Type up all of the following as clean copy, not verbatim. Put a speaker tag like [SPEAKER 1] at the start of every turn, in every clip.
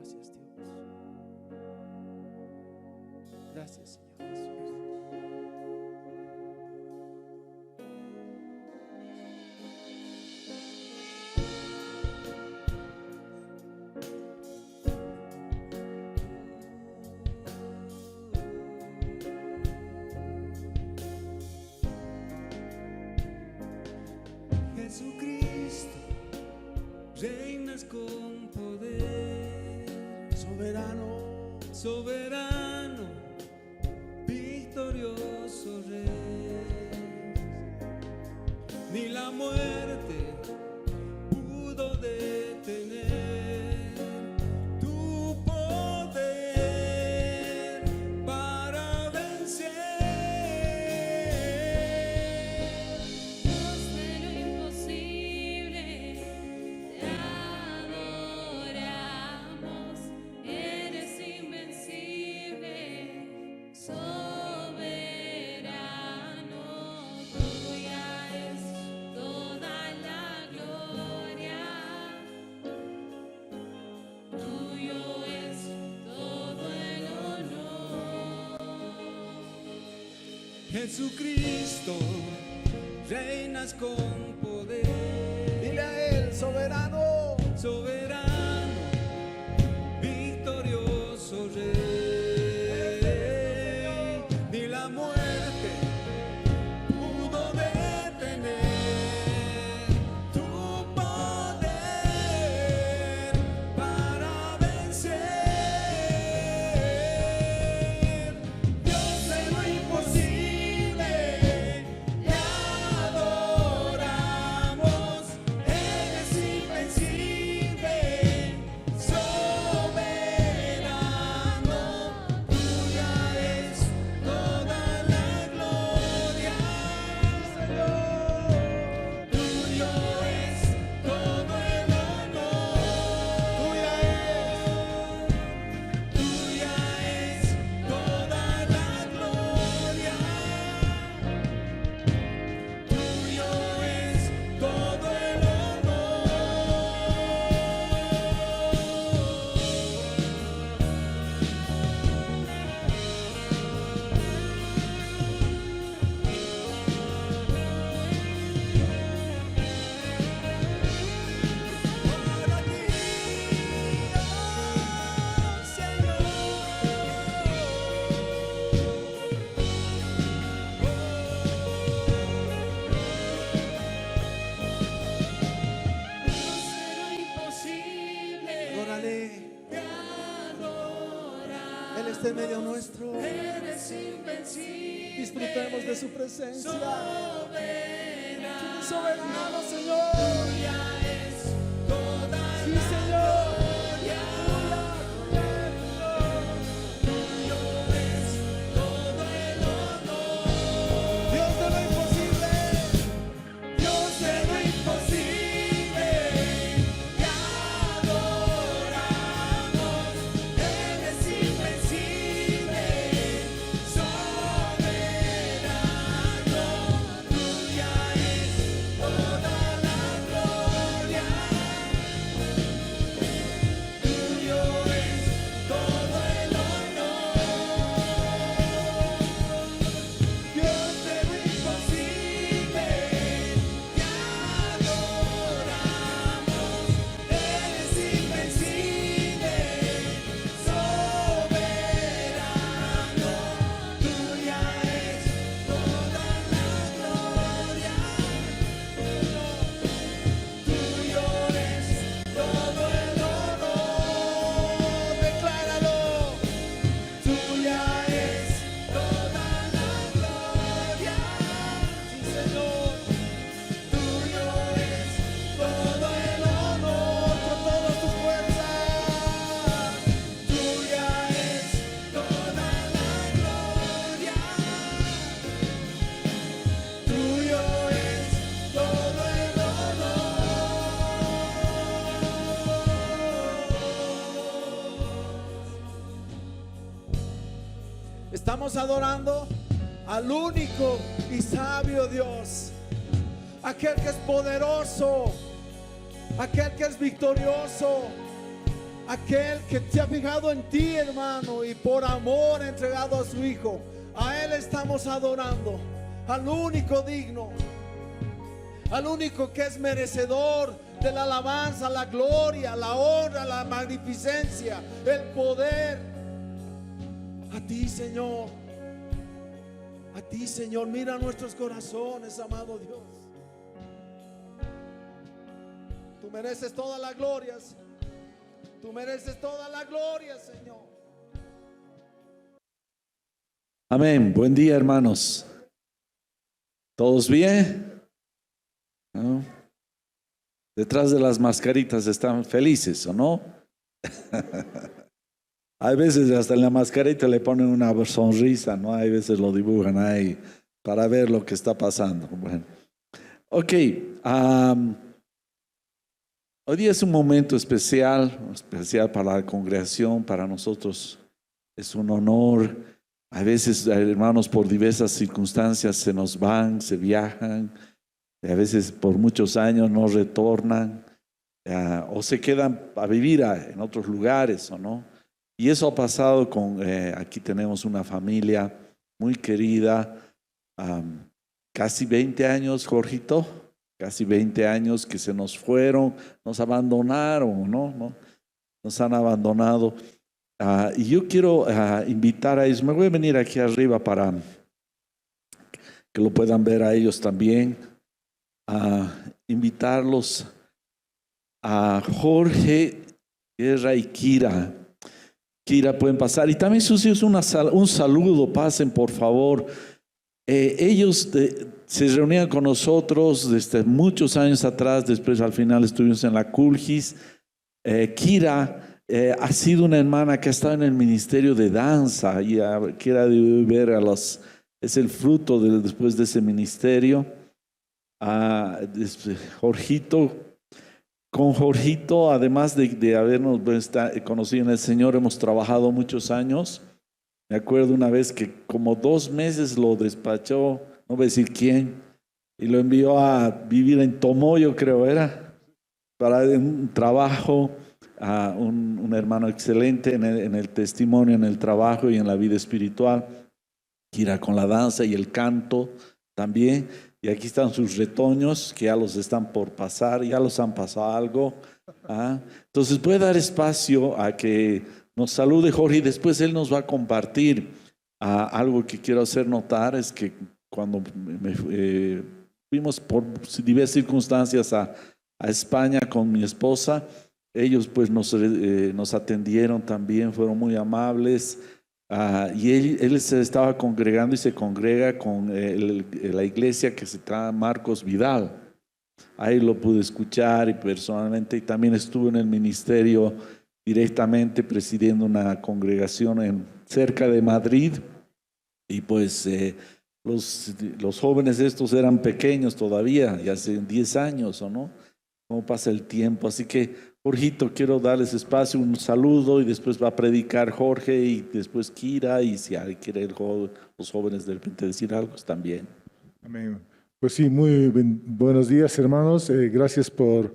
[SPEAKER 1] Gracias, Dios. Gracias, Señor Jesús.
[SPEAKER 2] Jesucristo, reinas con poder,
[SPEAKER 1] Soberano,
[SPEAKER 2] soberano, victorioso Rey. Ni la muerte pudo detener tu poder para vencer.
[SPEAKER 3] Dios de lo imposible, te adoramos, eres invencible, soberano, tuya es toda la gloria, tuyo es todo el honor.
[SPEAKER 2] Jesucristo, reinas con poder,
[SPEAKER 1] dile a Él, soberano,
[SPEAKER 2] soberano, victorioso Rey. Ni la muerte pudo detener tu poder para vencer. Dios de lo imposible, te adoramos, eres invencible, soberano, tuya es toda la gloria, Señor, tuyo es todo el honor, tuya es toda la gloria, tuyo es todo el Para ti,
[SPEAKER 3] Dios de lo imposible,
[SPEAKER 1] adórale.
[SPEAKER 3] te adoramos,
[SPEAKER 1] Él está en medio nuestro.
[SPEAKER 3] eres invencible,
[SPEAKER 1] Disfrutemos de su presencia.
[SPEAKER 3] soberano,
[SPEAKER 1] Soberano, Señor.
[SPEAKER 3] tuya es toda
[SPEAKER 1] Sí,
[SPEAKER 3] la
[SPEAKER 1] Señor.
[SPEAKER 3] gloria, tuyo es todo el honor.
[SPEAKER 1] Dios de lo imposible.
[SPEAKER 2] Dios de lo imposible, te adoramos, eres invencible, soberano, tuya es toda la gloria, tuyo es todo el honor. Dios de lo imposible, te adoramos, eres invencible, soberano, tuya es toda la gloria, tuyo es todo el honor. Decláralo, tuya es toda la gloria, sí, Señor, tuyo es todo el honor, con todas tus fuerzas, tuya es toda la gloria, tuyo es todo el honor.
[SPEAKER 1] Estamos adorando al único y sabio Dios, aquel que es poderoso, aquel que es victorioso, aquel que te ha fijado en ti, hermano, y por amor ha entregado a su Hijo. A Él estamos adorando, al único digno, al único que es merecedor de la alabanza, la gloria, la honra, la magnificencia, el poder. A ti, Señor. A ti, Señor. Mira nuestros corazones, amado Dios. Tú mereces todas las glorias. Tú mereces toda la gloria, Señor.
[SPEAKER 2] Amén. Buen día, hermanos. ¿Todos bien? ¿No? Detrás de las mascaritas están felices, ¿o no? Hay veces hasta en la mascarita le ponen una sonrisa, ¿no? Hay veces lo dibujan ahí para ver lo que está pasando. Bueno, ok. Hoy día es un momento especial para la congregación, para nosotros es un honor. A veces, hermanos, por diversas circunstancias se nos van, se viajan, a veces por muchos años no retornan, o se quedan a vivir en otros lugares, ¿o no? Y eso ha pasado con, aquí tenemos una familia muy querida, casi 20 años, Jorgito, casi 20 años que se nos fueron, nos abandonaron, ¿no? Nos han abandonado. Y yo quiero invitar a ellos, me voy a venir aquí arriba para que lo puedan ver a ellos también, invitarlos a Jorge, Guerra y Kira. Kira, pueden pasar. Y también sus hijos un saludo, pasen por favor. Ellos se reunían con nosotros desde muchos años atrás, después al final estuvimos en la Culgis. Kira ha sido una hermana que ha estado en el ministerio de danza y Kira debe ver es el fruto después de ese ministerio. Jorgito, con Jorgito, además de habernos conocido en el Señor, hemos trabajado muchos años. Me acuerdo una vez que como 2 meses lo despachó, no voy a decir quién, y lo envió a vivir en Tomoyo, creo era, para un trabajo, a un hermano excelente en el testimonio, en el trabajo y en la vida espiritual. Kira con la danza y el canto también. Y aquí están sus retoños que ya los están por pasar, ya los han pasado algo. Entonces voy a dar espacio a que nos salude Jorge y después él nos va a compartir algo que quiero hacer notar. Es que cuando fuimos por diversas circunstancias a España con mi esposa, ellos pues nos atendieron también, fueron muy amables. Y él se estaba congregando y se congrega con la iglesia que se llama Marcos Vidal. Ahí lo pude escuchar y personalmente, y también estuve en el ministerio directamente presidiendo una congregación cerca de Madrid. Y pues los jóvenes estos eran pequeños todavía, ya hace 10 años, ¿o no? ¿Cómo pasa el tiempo? Así que Jorgito, quiero darles espacio, un saludo y después va a predicar Jorge y después Kira y si alguien quiere los jóvenes de repente decir algo también.
[SPEAKER 4] Amén. Pues sí, muy buenos días hermanos, gracias por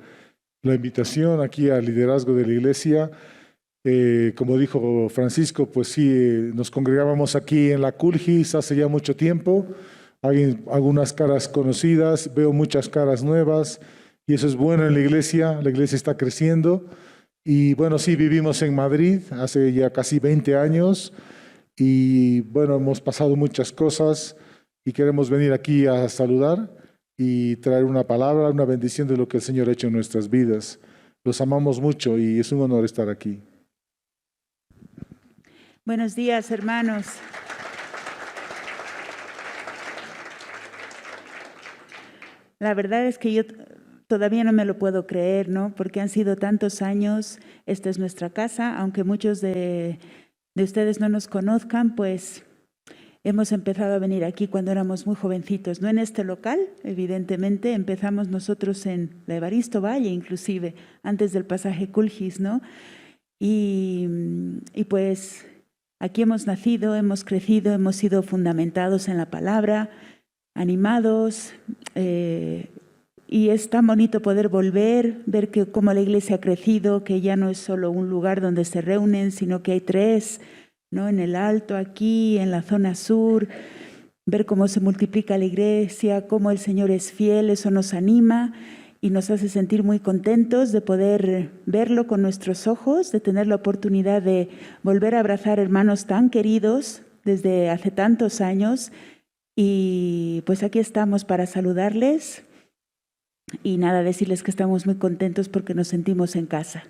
[SPEAKER 4] la invitación aquí al liderazgo de la iglesia. Como dijo Francisco, pues sí, nos congregábamos aquí en la Culgis hace ya mucho tiempo, hay algunas caras conocidas, veo muchas caras nuevas. Y eso es bueno en la iglesia está creciendo. Y bueno, sí, vivimos en Madrid hace ya casi 20 años. Y bueno, hemos pasado muchas cosas y queremos venir aquí a saludar y traer una palabra, una bendición de lo que el Señor ha hecho en nuestras vidas. Los amamos mucho y es un honor estar aquí.
[SPEAKER 5] Buenos días, hermanos. La verdad es que yo todavía no me lo puedo creer, ¿no? Porque han sido tantos años, esta es nuestra casa, aunque muchos de ustedes no nos conozcan, pues hemos empezado a venir aquí cuando éramos muy jovencitos, no en este local, evidentemente, empezamos nosotros en la Evaristo Valle, inclusive, antes del pasaje Culgis, ¿no? Y pues aquí hemos nacido, hemos crecido, hemos sido fundamentados en la palabra, animados, Y es tan bonito poder volver, ver que cómo la iglesia ha crecido, que ya no es solo un lugar donde se reúnen, sino que hay 3, ¿no? En el Alto, aquí, en la zona sur, ver cómo se multiplica la iglesia, cómo el Señor es fiel, eso nos anima y nos hace sentir muy contentos de poder verlo con nuestros ojos, de tener la oportunidad de volver a abrazar hermanos tan queridos desde hace tantos años. Y pues aquí estamos para saludarles y nada, decirles que estamos muy contentos porque nos sentimos en casa.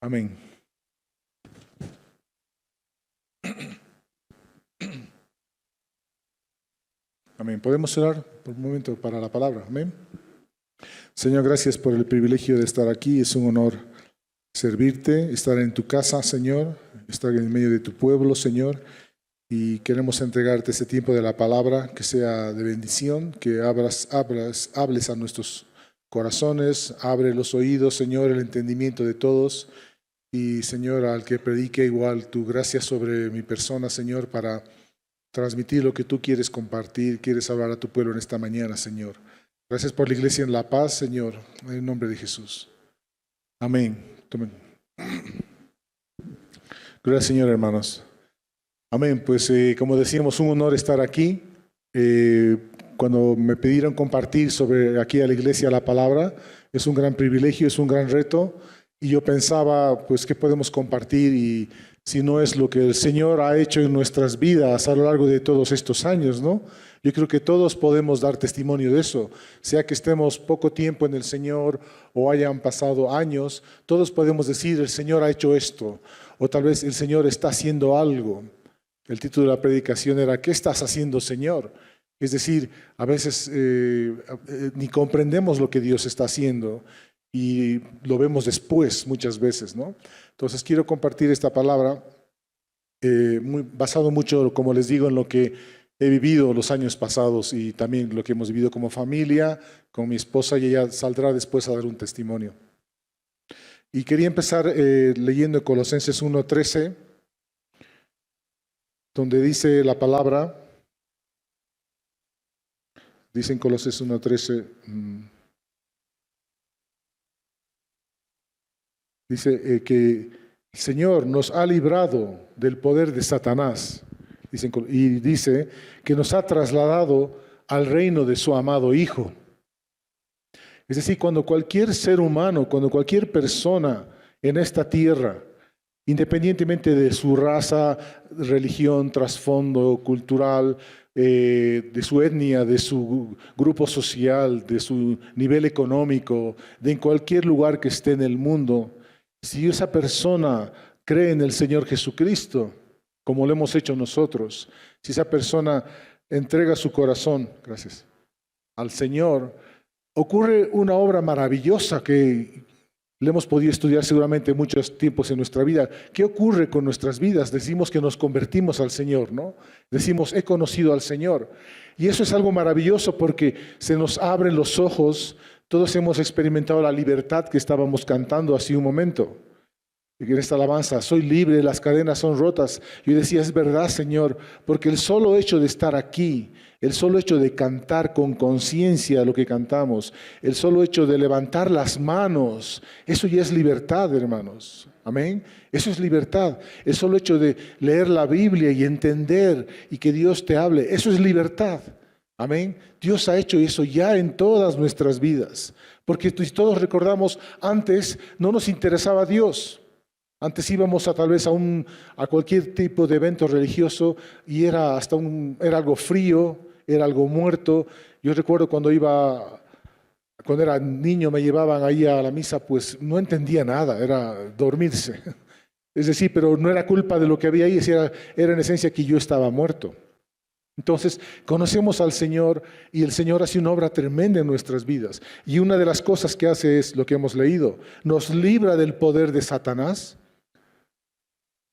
[SPEAKER 4] Amén. Amén. ¿Podemos orar por un momento para la palabra? Amén. Señor, gracias por el privilegio de estar aquí. Es un honor servirte, estar en tu casa, Señor, estar en medio de tu pueblo, Señor. Y queremos entregarte este tiempo de la palabra, que sea de bendición, que hables a nuestros corazones, abre los oídos, Señor, el entendimiento de todos. Y, Señor, al que predique igual tu gracia sobre mi persona, Señor, para transmitir lo que tú quieres compartir, quieres hablar a tu pueblo en esta mañana, Señor. Gracias por la iglesia en La Paz, Señor, en el nombre de Jesús. Amén. Tomen. Gracias, Señor, hermanos. Amén. Pues, como decíamos, un honor estar aquí. Cuando me pidieron compartir sobre aquí a la iglesia la palabra, es un gran privilegio, es un gran reto. Y yo pensaba, pues, ¿qué podemos compartir? Y si no es lo que el Señor ha hecho en nuestras vidas a lo largo de todos estos años, ¿no? Yo creo que todos podemos dar testimonio de eso, sea que estemos poco tiempo en el Señor o hayan pasado años, todos podemos decir, el Señor ha hecho esto, o tal vez el Señor está haciendo algo. El título de la predicación era, ¿qué estás haciendo, Señor? Es decir, a veces ni comprendemos lo que Dios está haciendo y lo vemos después muchas veces, ¿no? Entonces quiero compartir esta palabra basado mucho, como les digo, en lo que he vivido los años pasados y también lo que hemos vivido como familia, con mi esposa, y ella saldrá después a dar un testimonio. Y quería empezar leyendo Colosenses 1:13, donde dice la palabra, dice en Colosenses 1:13, dice que el Señor nos ha librado del poder de Satanás. Y dice que nos ha trasladado al reino de su amado Hijo. Es decir, cuando cualquier ser humano, cuando cualquier persona en esta tierra, independientemente de su raza, religión, trasfondo cultural, de su etnia, de su grupo social, de su nivel económico, de en cualquier lugar que esté en el mundo, si esa persona cree en el Señor Jesucristo, como lo hemos hecho nosotros, si esa persona entrega su corazón, gracias, al Señor, ocurre una obra maravillosa que le hemos podido estudiar seguramente muchos tiempos en nuestra vida. ¿Qué ocurre con nuestras vidas? Decimos que nos convertimos al Señor, ¿no? Decimos, he conocido al Señor. Y eso es algo maravilloso porque se nos abren los ojos. Todos hemos experimentado la libertad que estábamos cantando hace un momento. En esta alabanza, soy libre, las cadenas son rotas. Yo decía, es verdad, Señor, porque el solo hecho de estar aquí, el solo hecho de cantar con conciencia lo que cantamos, el solo hecho de levantar las manos, eso ya es libertad, hermanos. Amén. Eso es libertad. El solo hecho de leer la Biblia y entender y que Dios te hable, eso es libertad. Amén. Dios ha hecho eso ya en todas nuestras vidas. Porque todos recordamos, antes no nos interesaba Dios. Antes íbamos tal vez a cualquier tipo de evento religioso y era algo frío, era algo muerto. Yo recuerdo cuando era niño me llevaban ahí a la misa, pues no entendía nada, era dormirse. Es decir, pero no era culpa de lo que había ahí, era en esencia que yo estaba muerto. Entonces, conocemos al Señor y el Señor hace una obra tremenda en nuestras vidas. Y una de las cosas que hace es lo que hemos leído, nos libra del poder de Satanás,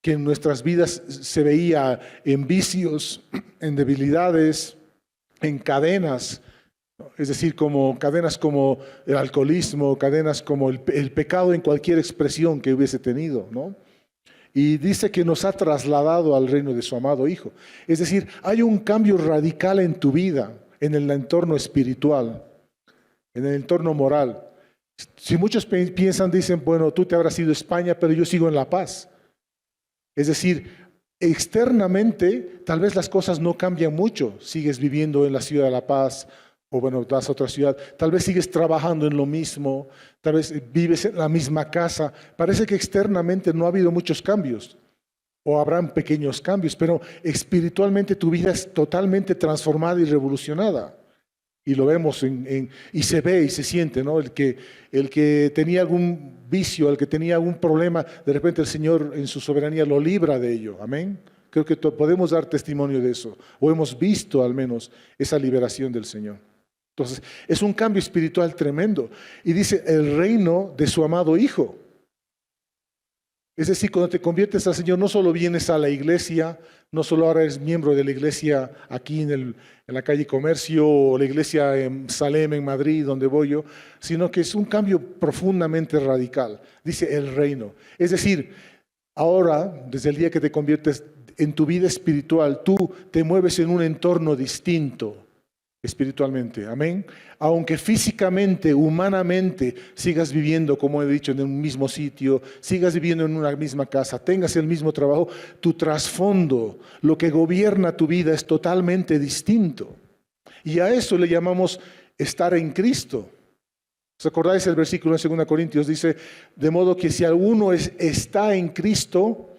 [SPEAKER 4] que en nuestras vidas se veía en vicios, en debilidades, en cadenas, Es decir, como cadenas como el alcoholismo, cadenas como el pecado en cualquier expresión que hubiese tenido, ¿no? Y dice que nos ha trasladado al reino de su amado Hijo. Es decir, hay un cambio radical en tu vida, en el entorno espiritual, en el entorno moral. Si muchos piensan, dicen, bueno, tú te habrás ido a España, pero yo sigo en La Paz. Es decir, externamente tal vez las cosas no cambian mucho. Sigues viviendo en la ciudad de La Paz, o bueno, vas a otra ciudad, tal vez sigues trabajando en lo mismo, tal vez vives en la misma casa. Parece que externamente no ha habido muchos cambios, o habrán pequeños cambios, pero espiritualmente tu vida es totalmente transformada y revolucionada. Y lo vemos y se ve y se siente, ¿no? El que tenía algún vicio, el que tenía algún problema, de repente el Señor en su soberanía lo libra de ello. Amén. Creo que podemos dar testimonio de eso, o hemos visto al menos esa liberación del Señor. Entonces, es un cambio espiritual tremendo. Y dice, el reino de su amado Hijo. Es decir, cuando te conviertes al Señor, no solo vienes a la iglesia, no solo ahora eres miembro de la iglesia aquí en la calle Comercio, o la iglesia en Salem, en Madrid, donde voy yo, sino que es un cambio profundamente radical. Dice, el reino. Es decir, ahora, desde el día que te conviertes en tu vida espiritual, tú te mueves en un entorno distinto. Espiritualmente, amén. Aunque físicamente, humanamente, sigas viviendo, como he dicho, en un mismo sitio, sigas viviendo en una misma casa, tengas el mismo trabajo, tu trasfondo, lo que gobierna tu vida es totalmente distinto. Y a eso le llamamos estar en Cristo. ¿Os acordáis el versículo en 2 Corintios? Dice, de modo que si alguno está en Cristo,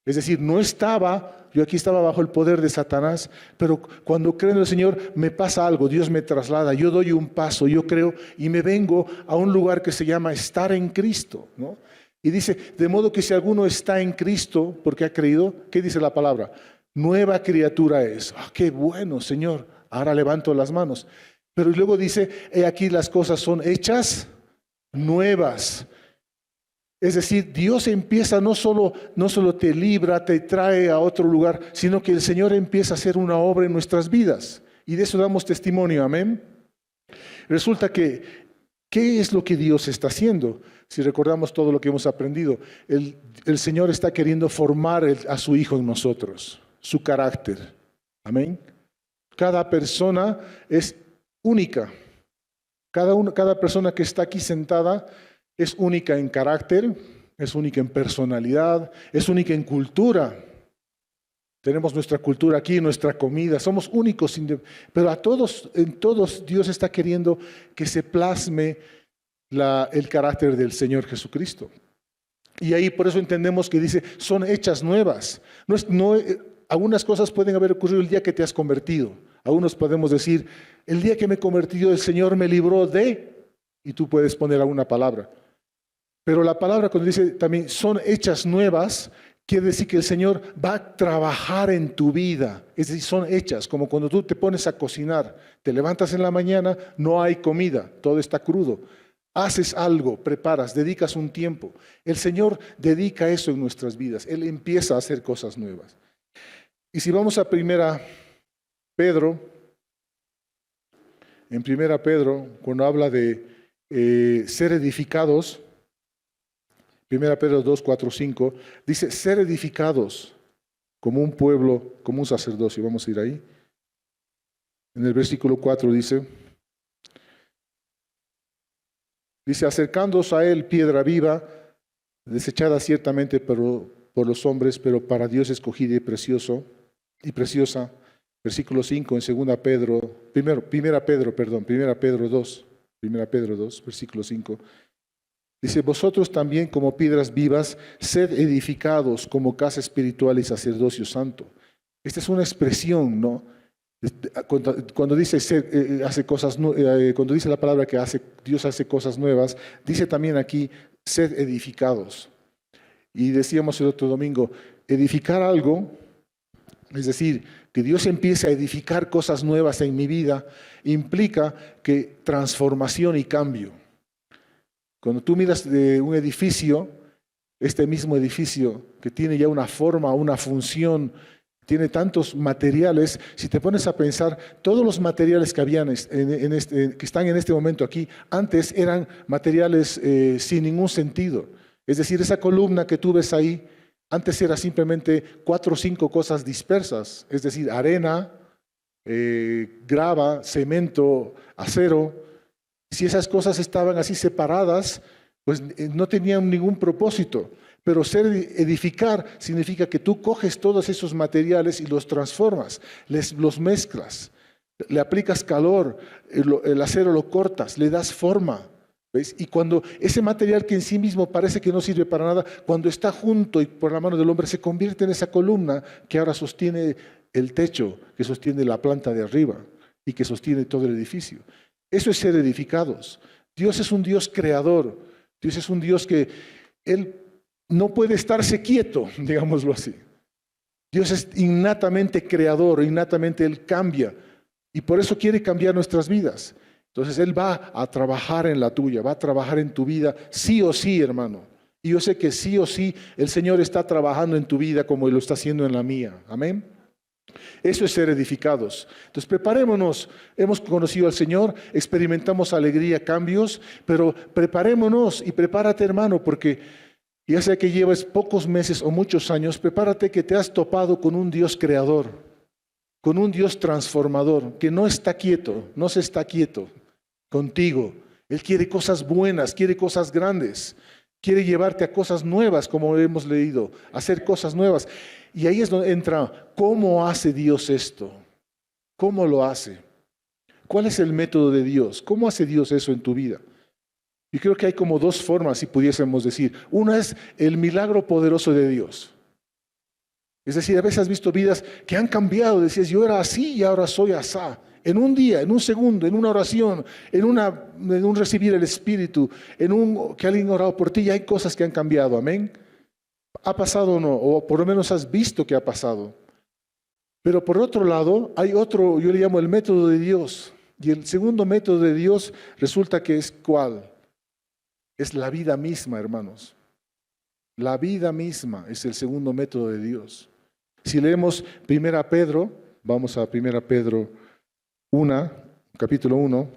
[SPEAKER 4] es decir, no estaba... Yo aquí estaba bajo el poder de Satanás, pero cuando creo en el Señor me pasa algo, Dios me traslada, yo doy un paso, yo creo y me vengo a un lugar que se llama estar en Cristo, ¿no? Y dice, de modo que si alguno está en Cristo, porque ha creído, ¿qué dice la palabra? Nueva criatura es. ¡Ah, qué bueno, Señor! Ahora levanto las manos. Pero luego dice, he aquí las cosas son hechas nuevas. Es decir, Dios empieza, no solo te libra, te trae a otro lugar, sino que el Señor empieza a hacer una obra en nuestras vidas. Y de eso damos testimonio, amén. Resulta que, ¿qué es lo que Dios está haciendo? Si recordamos todo lo que hemos aprendido, el Señor está queriendo formar a su Hijo en nosotros, su carácter, amén. Cada persona es única. Cada persona que está aquí sentada es única en carácter, es única en personalidad, es única en cultura. Tenemos nuestra cultura aquí, nuestra comida, somos únicos, pero en todos Dios está queriendo que se plasme el carácter del Señor Jesucristo. Y ahí por eso entendemos que dice, son hechas nuevas. Algunas cosas pueden haber ocurrido el día que te has convertido. Algunos podemos decir, el día que me he convertido el Señor me libró de, y tú puedes poner alguna palabra. Pero la palabra cuando dice también son hechas nuevas, quiere decir que el Señor va a trabajar en tu vida. Es decir, son hechas, como cuando tú te pones a cocinar, te levantas en la mañana, no hay comida, todo está crudo. Haces algo, preparas, dedicas un tiempo. El Señor dedica eso en nuestras vidas. Él empieza a hacer cosas nuevas. Y si vamos a 1 Pedro, en 1 Pedro, cuando habla de ser edificados, 1 Pedro 2, 4, 5, dice ser edificados como un pueblo, como un sacerdocio. Vamos a ir ahí. En el versículo 4 dice, acercándoos a él piedra viva, desechada ciertamente por los hombres, pero para Dios escogida y preciosa. Versículo 5 en 1 Pedro 2, versículo 5. Dice, vosotros también como piedras vivas, sed edificados como casa espiritual y sacerdocio santo. Esta es una expresión, ¿no? Cuando dice cuando dice la palabra que Dios hace cosas nuevas, dice también aquí, sed edificados. Y decíamos el otro domingo, edificar algo, es decir, que Dios empiece a edificar cosas nuevas en mi vida, implica que transformación y cambio. Cuando tú miras de un edificio, este mismo edificio que tiene ya una forma, una función, Tiene tantos materiales. Si te pones a pensar, todos los materiales que habían que están en este momento aquí, antes eran materiales sin ningún sentido. Es decir, esa columna que tú ves ahí, antes era simplemente 4 o 5 cosas dispersas. Es decir, arena, grava, cemento, acero. Si esas cosas estaban así separadas, pues no tenían ningún propósito. Pero edificar significa que tú coges todos esos materiales y los transformas, los mezclas, le aplicas calor, el acero lo cortas, le das forma. ¿Ves? Y cuando ese material que en sí mismo parece que no sirve para nada, cuando está junto y por la mano del hombre se convierte en esa columna que ahora sostiene el techo, que sostiene la planta de arriba y que sostiene todo el edificio. Eso es ser edificados. Dios es un Dios creador. Dios es un Dios que Él no puede estarse quieto, digámoslo así. Dios es innatamente creador, innatamente Él cambia y por eso quiere cambiar nuestras vidas. Entonces Él va a trabajar en la tuya, va a trabajar en tu vida, sí o sí, hermano. Y yo sé que sí o sí el Señor está trabajando en tu vida como Él lo está haciendo en la mía. Amén. Eso es ser edificados. Entonces preparémonos, hemos conocido al Señor, experimentamos alegría, cambios, pero preparémonos y prepárate, hermano, porque ya sea que lleves pocos meses o muchos años, prepárate que te has topado con un Dios creador, con un Dios transformador, que no está quieto, no se está quieto contigo. Él quiere cosas buenas, quiere cosas grandes, quiere llevarte a cosas nuevas, como hemos leído, hacer cosas nuevas. Y ahí es donde entra, ¿cómo hace Dios esto? ¿Cómo lo hace? ¿Cuál es el método de Dios? ¿Cómo hace Dios eso en tu vida? Yo creo que hay como 2 formas, si pudiésemos decir. Una es el milagro poderoso de Dios. Es decir, a veces has visto vidas que han cambiado. Decías, yo era así y ahora soy asá. En un día, en un segundo, en una oración, en un recibir el Espíritu, que alguien ha orado por ti, y hay cosas que han cambiado. Amén. ¿Ha pasado o no? O por lo menos has visto que ha pasado. Pero por otro lado, hay otro, yo le llamo el método de Dios. Y el segundo método de Dios resulta que es ¿cuál? Es la vida misma, hermanos. La vida misma es el segundo método de Dios. Si leemos 1 Pedro, vamos a 1 Pedro 1, capítulo 1.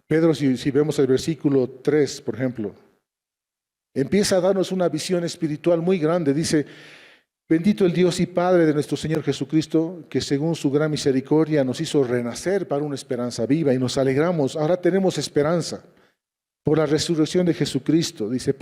[SPEAKER 4] Pedro, si vemos el versículo 3, por ejemplo, empieza a darnos una visión espiritual muy grande. Dice, bendito el Dios y Padre de nuestro Señor Jesucristo, que según su gran misericordia nos hizo renacer para una esperanza viva y nos alegramos. Ahora tenemos esperanza por la resurrección de Jesucristo. Dice,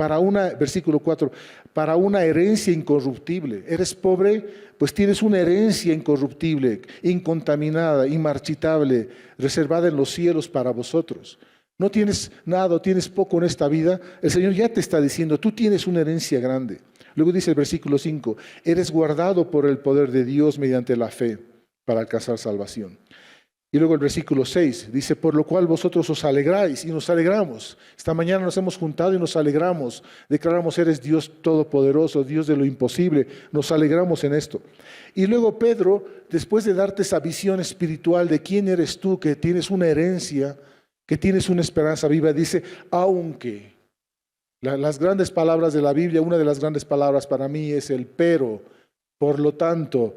[SPEAKER 4] versículo 4, para una herencia incorruptible. ¿Eres pobre? Pues tienes una herencia incorruptible, incontaminada, inmarchitable, reservada en los cielos para vosotros. No tienes nada, tienes poco en esta vida. El Señor ya te está diciendo, tú tienes una herencia grande. Luego dice el versículo 5, eres guardado por el poder de Dios mediante la fe para alcanzar salvación. Y luego el versículo 6 dice, por lo cual vosotros os alegráis y nos alegramos. Esta mañana nos hemos juntado y nos alegramos. Declaramos, eres Dios todopoderoso, Dios de lo imposible. Nos alegramos en esto. Y luego Pedro, después de darte esa visión espiritual de quién eres tú, que tienes una herencia, que tienes una esperanza viva, dice, aunque. Las grandes palabras de la Biblia, una de las grandes palabras para mí es el pero. Por lo tanto,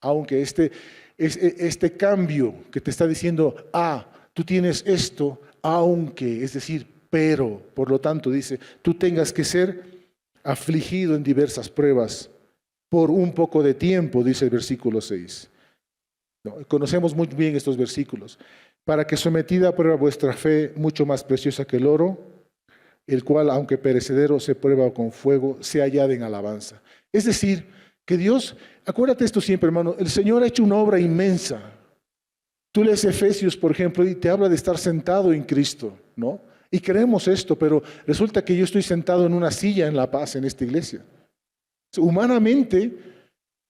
[SPEAKER 4] aunque este cambio que te está diciendo, tú tienes esto, aunque, es decir, pero, por lo tanto, dice, tú tengas que ser afligido en diversas pruebas por un poco de tiempo, dice el versículo 6. Conocemos muy bien estos versículos. Para que sometida a prueba vuestra fe, mucho más preciosa que el oro, el cual, aunque perecedero, se prueba con fuego, se hallada en alabanza. Es decir, que Dios, acuérdate esto siempre, hermano, el Señor ha hecho una obra inmensa. Tú lees Efesios, por ejemplo, y te habla de estar sentado en Cristo, ¿no? Y creemos esto, pero resulta que yo estoy sentado en una silla en La Paz, en esta iglesia. Humanamente,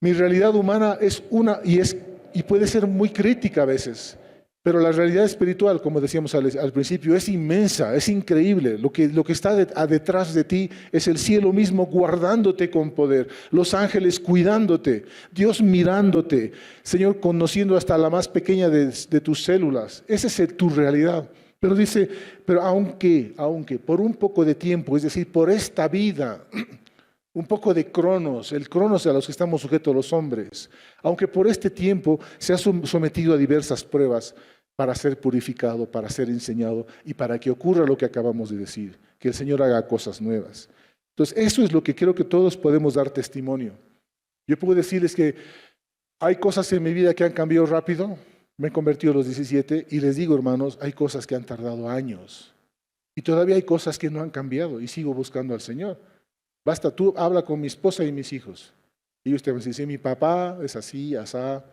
[SPEAKER 4] mi realidad humana es una, y puede ser muy crítica a veces. Pero la realidad espiritual, como decíamos al principio, es inmensa, es increíble. Lo que está detrás de ti es el cielo mismo guardándote con poder, los ángeles cuidándote, Dios mirándote, Señor conociendo hasta la más pequeña de tus células. Esa es tu realidad. Pero dice, pero aunque por un poco de tiempo, es decir, por esta vida, un poco de cronos, el cronos a los que estamos sujetos los hombres, aunque por este tiempo se ha sometido a diversas pruebas para ser purificado, para ser enseñado y para que ocurra lo que acabamos de decir, que el Señor haga cosas nuevas. Entonces, eso es lo que creo que todos podemos dar testimonio. Yo puedo decirles que hay cosas en mi vida que han cambiado rápido, me he convertido a los 17 y les digo, hermanos, hay cosas que han tardado años y todavía hay cosas que no han cambiado y sigo buscando al Señor. Basta, tú habla con mi esposa y mis hijos. Y ellos te van a decir, mi papá es así, asá.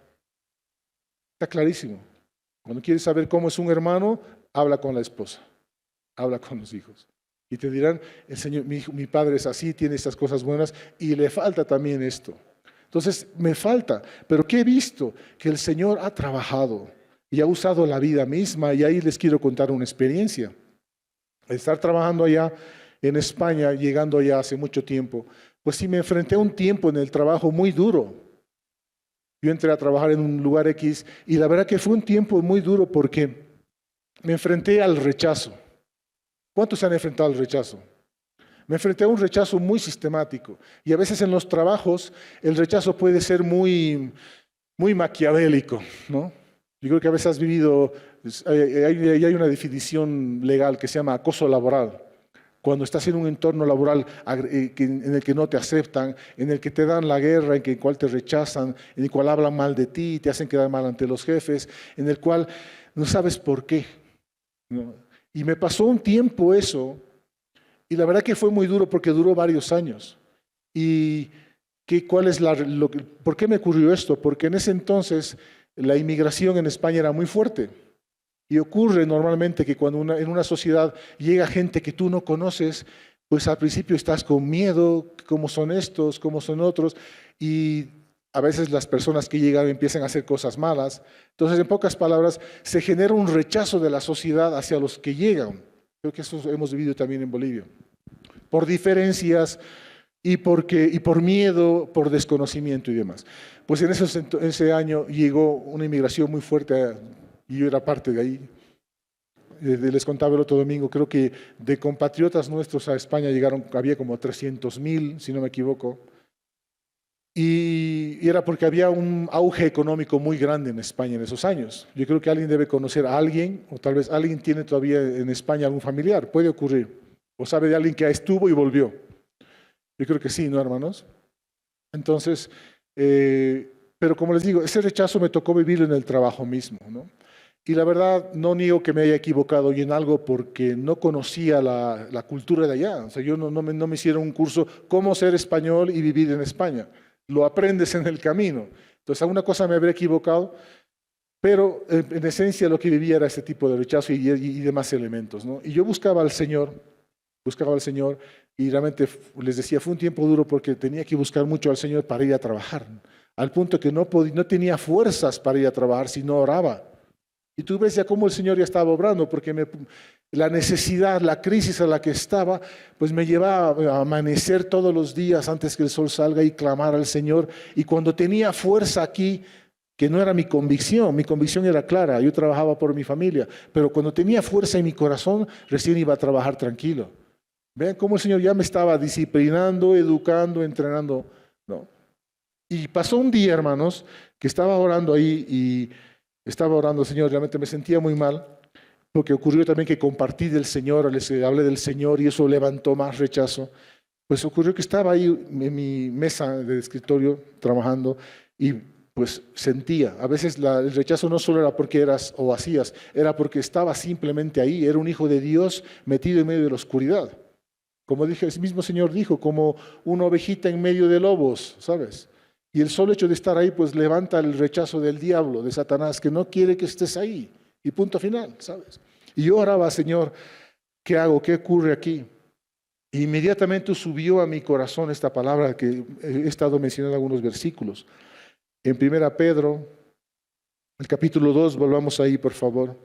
[SPEAKER 4] Está clarísimo. Cuando quieres saber cómo es un hermano, habla con la esposa, habla con los hijos. Y te dirán, el Señor, mi padre es así, tiene estas cosas buenas y le falta también esto. Entonces, me falta, pero ¿qué he visto? Que el Señor ha trabajado y ha usado la vida misma, y ahí les quiero contar una experiencia. Estar trabajando allá en España, llegando allá hace mucho tiempo, pues sí me enfrenté a un tiempo en el trabajo muy duro. Yo entré a trabajar en un lugar X y la verdad que fue un tiempo muy duro porque me enfrenté al rechazo. ¿Cuántos se han enfrentado al rechazo? Me enfrenté a un rechazo muy sistemático y a veces en los trabajos el rechazo puede ser muy maquiavélico, ¿no? Yo creo que a veces has vivido, hay una definición legal que se llama acoso laboral. Cuando estás en un entorno laboral en el que no te aceptan, en el que te dan la guerra, en el cual te rechazan, en el cual hablan mal de ti, te hacen quedar mal ante los jefes, en el cual no sabes por qué, ¿no? Y me pasó un tiempo eso, y la verdad que fue muy duro porque duró varios años. ¿Y por qué me ocurrió esto? Porque en ese entonces la inmigración en España era muy fuerte. Y ocurre normalmente que cuando en una sociedad llega gente que tú no conoces, pues al principio estás con miedo, cómo son estos, cómo son otros, y a veces las personas que llegan empiezan a hacer cosas malas. Entonces, en pocas palabras, se genera un rechazo de la sociedad hacia los que llegan. Creo que eso hemos vivido también en Bolivia. Por diferencias y por miedo, por desconocimiento y demás. Pues en ese año llegó una inmigración muy fuerte y yo era parte de ahí. Les contaba el otro domingo, creo que de compatriotas nuestros a España llegaron, había como 300,000, si no me equivoco. Y era porque había un auge económico muy grande en España en esos años. Yo creo que alguien debe conocer a alguien, o tal vez alguien tiene todavía en España algún familiar, puede ocurrir. O sabe de alguien que estuvo y volvió. Yo creo que sí, ¿no, hermanos? Entonces, pero como les digo, ese rechazo me tocó vivirlo en el trabajo mismo, ¿no? Y la verdad, no niego que me haya equivocado y en algo porque no conocía la cultura de allá. O sea, yo no me hicieron un curso cómo ser español y vivir en España. Lo aprendes en el camino. Entonces, alguna cosa me habré equivocado, pero en esencia lo que vivía era ese tipo de rechazo y demás elementos, ¿no? Y yo buscaba al Señor y realmente les decía, fue un tiempo duro porque tenía que buscar mucho al Señor para ir a trabajar, al punto que no tenía fuerzas para ir a trabajar si no oraba. Y tú ves ya cómo el Señor ya estaba obrando, porque la necesidad, la crisis a la que estaba, pues me llevaba a amanecer todos los días antes que el sol salga y clamar al Señor. Y cuando tenía fuerza aquí, que no era mi convicción era clara, yo trabajaba por mi familia, pero cuando tenía fuerza en mi corazón, recién iba a trabajar tranquilo. Vean cómo el Señor ya me estaba disciplinando, educando, entrenando, ¿no? Y pasó un día, hermanos, que estaba orando ahí y estaba orando, Señor, realmente me sentía muy mal, porque ocurrió también que compartí del Señor, les hablé del Señor y eso levantó más rechazo. Pues ocurrió que estaba ahí en mi mesa de escritorio trabajando y pues sentía, a veces el rechazo no solo era porque eras o hacías, era porque estaba simplemente ahí, era un hijo de Dios metido en medio de la oscuridad. Como dije, el mismo Señor dijo, como una ovejita en medio de lobos, ¿sabes? Y el solo hecho de estar ahí, pues levanta el rechazo del diablo, de Satanás, que no quiere que estés ahí. Y punto final, ¿sabes? Y yo oraba, Señor, ¿qué hago? ¿Qué ocurre aquí? E inmediatamente subió a mi corazón esta palabra que he estado mencionando en algunos versículos. En 1 Pedro, el capítulo 2, volvamos ahí, por favor.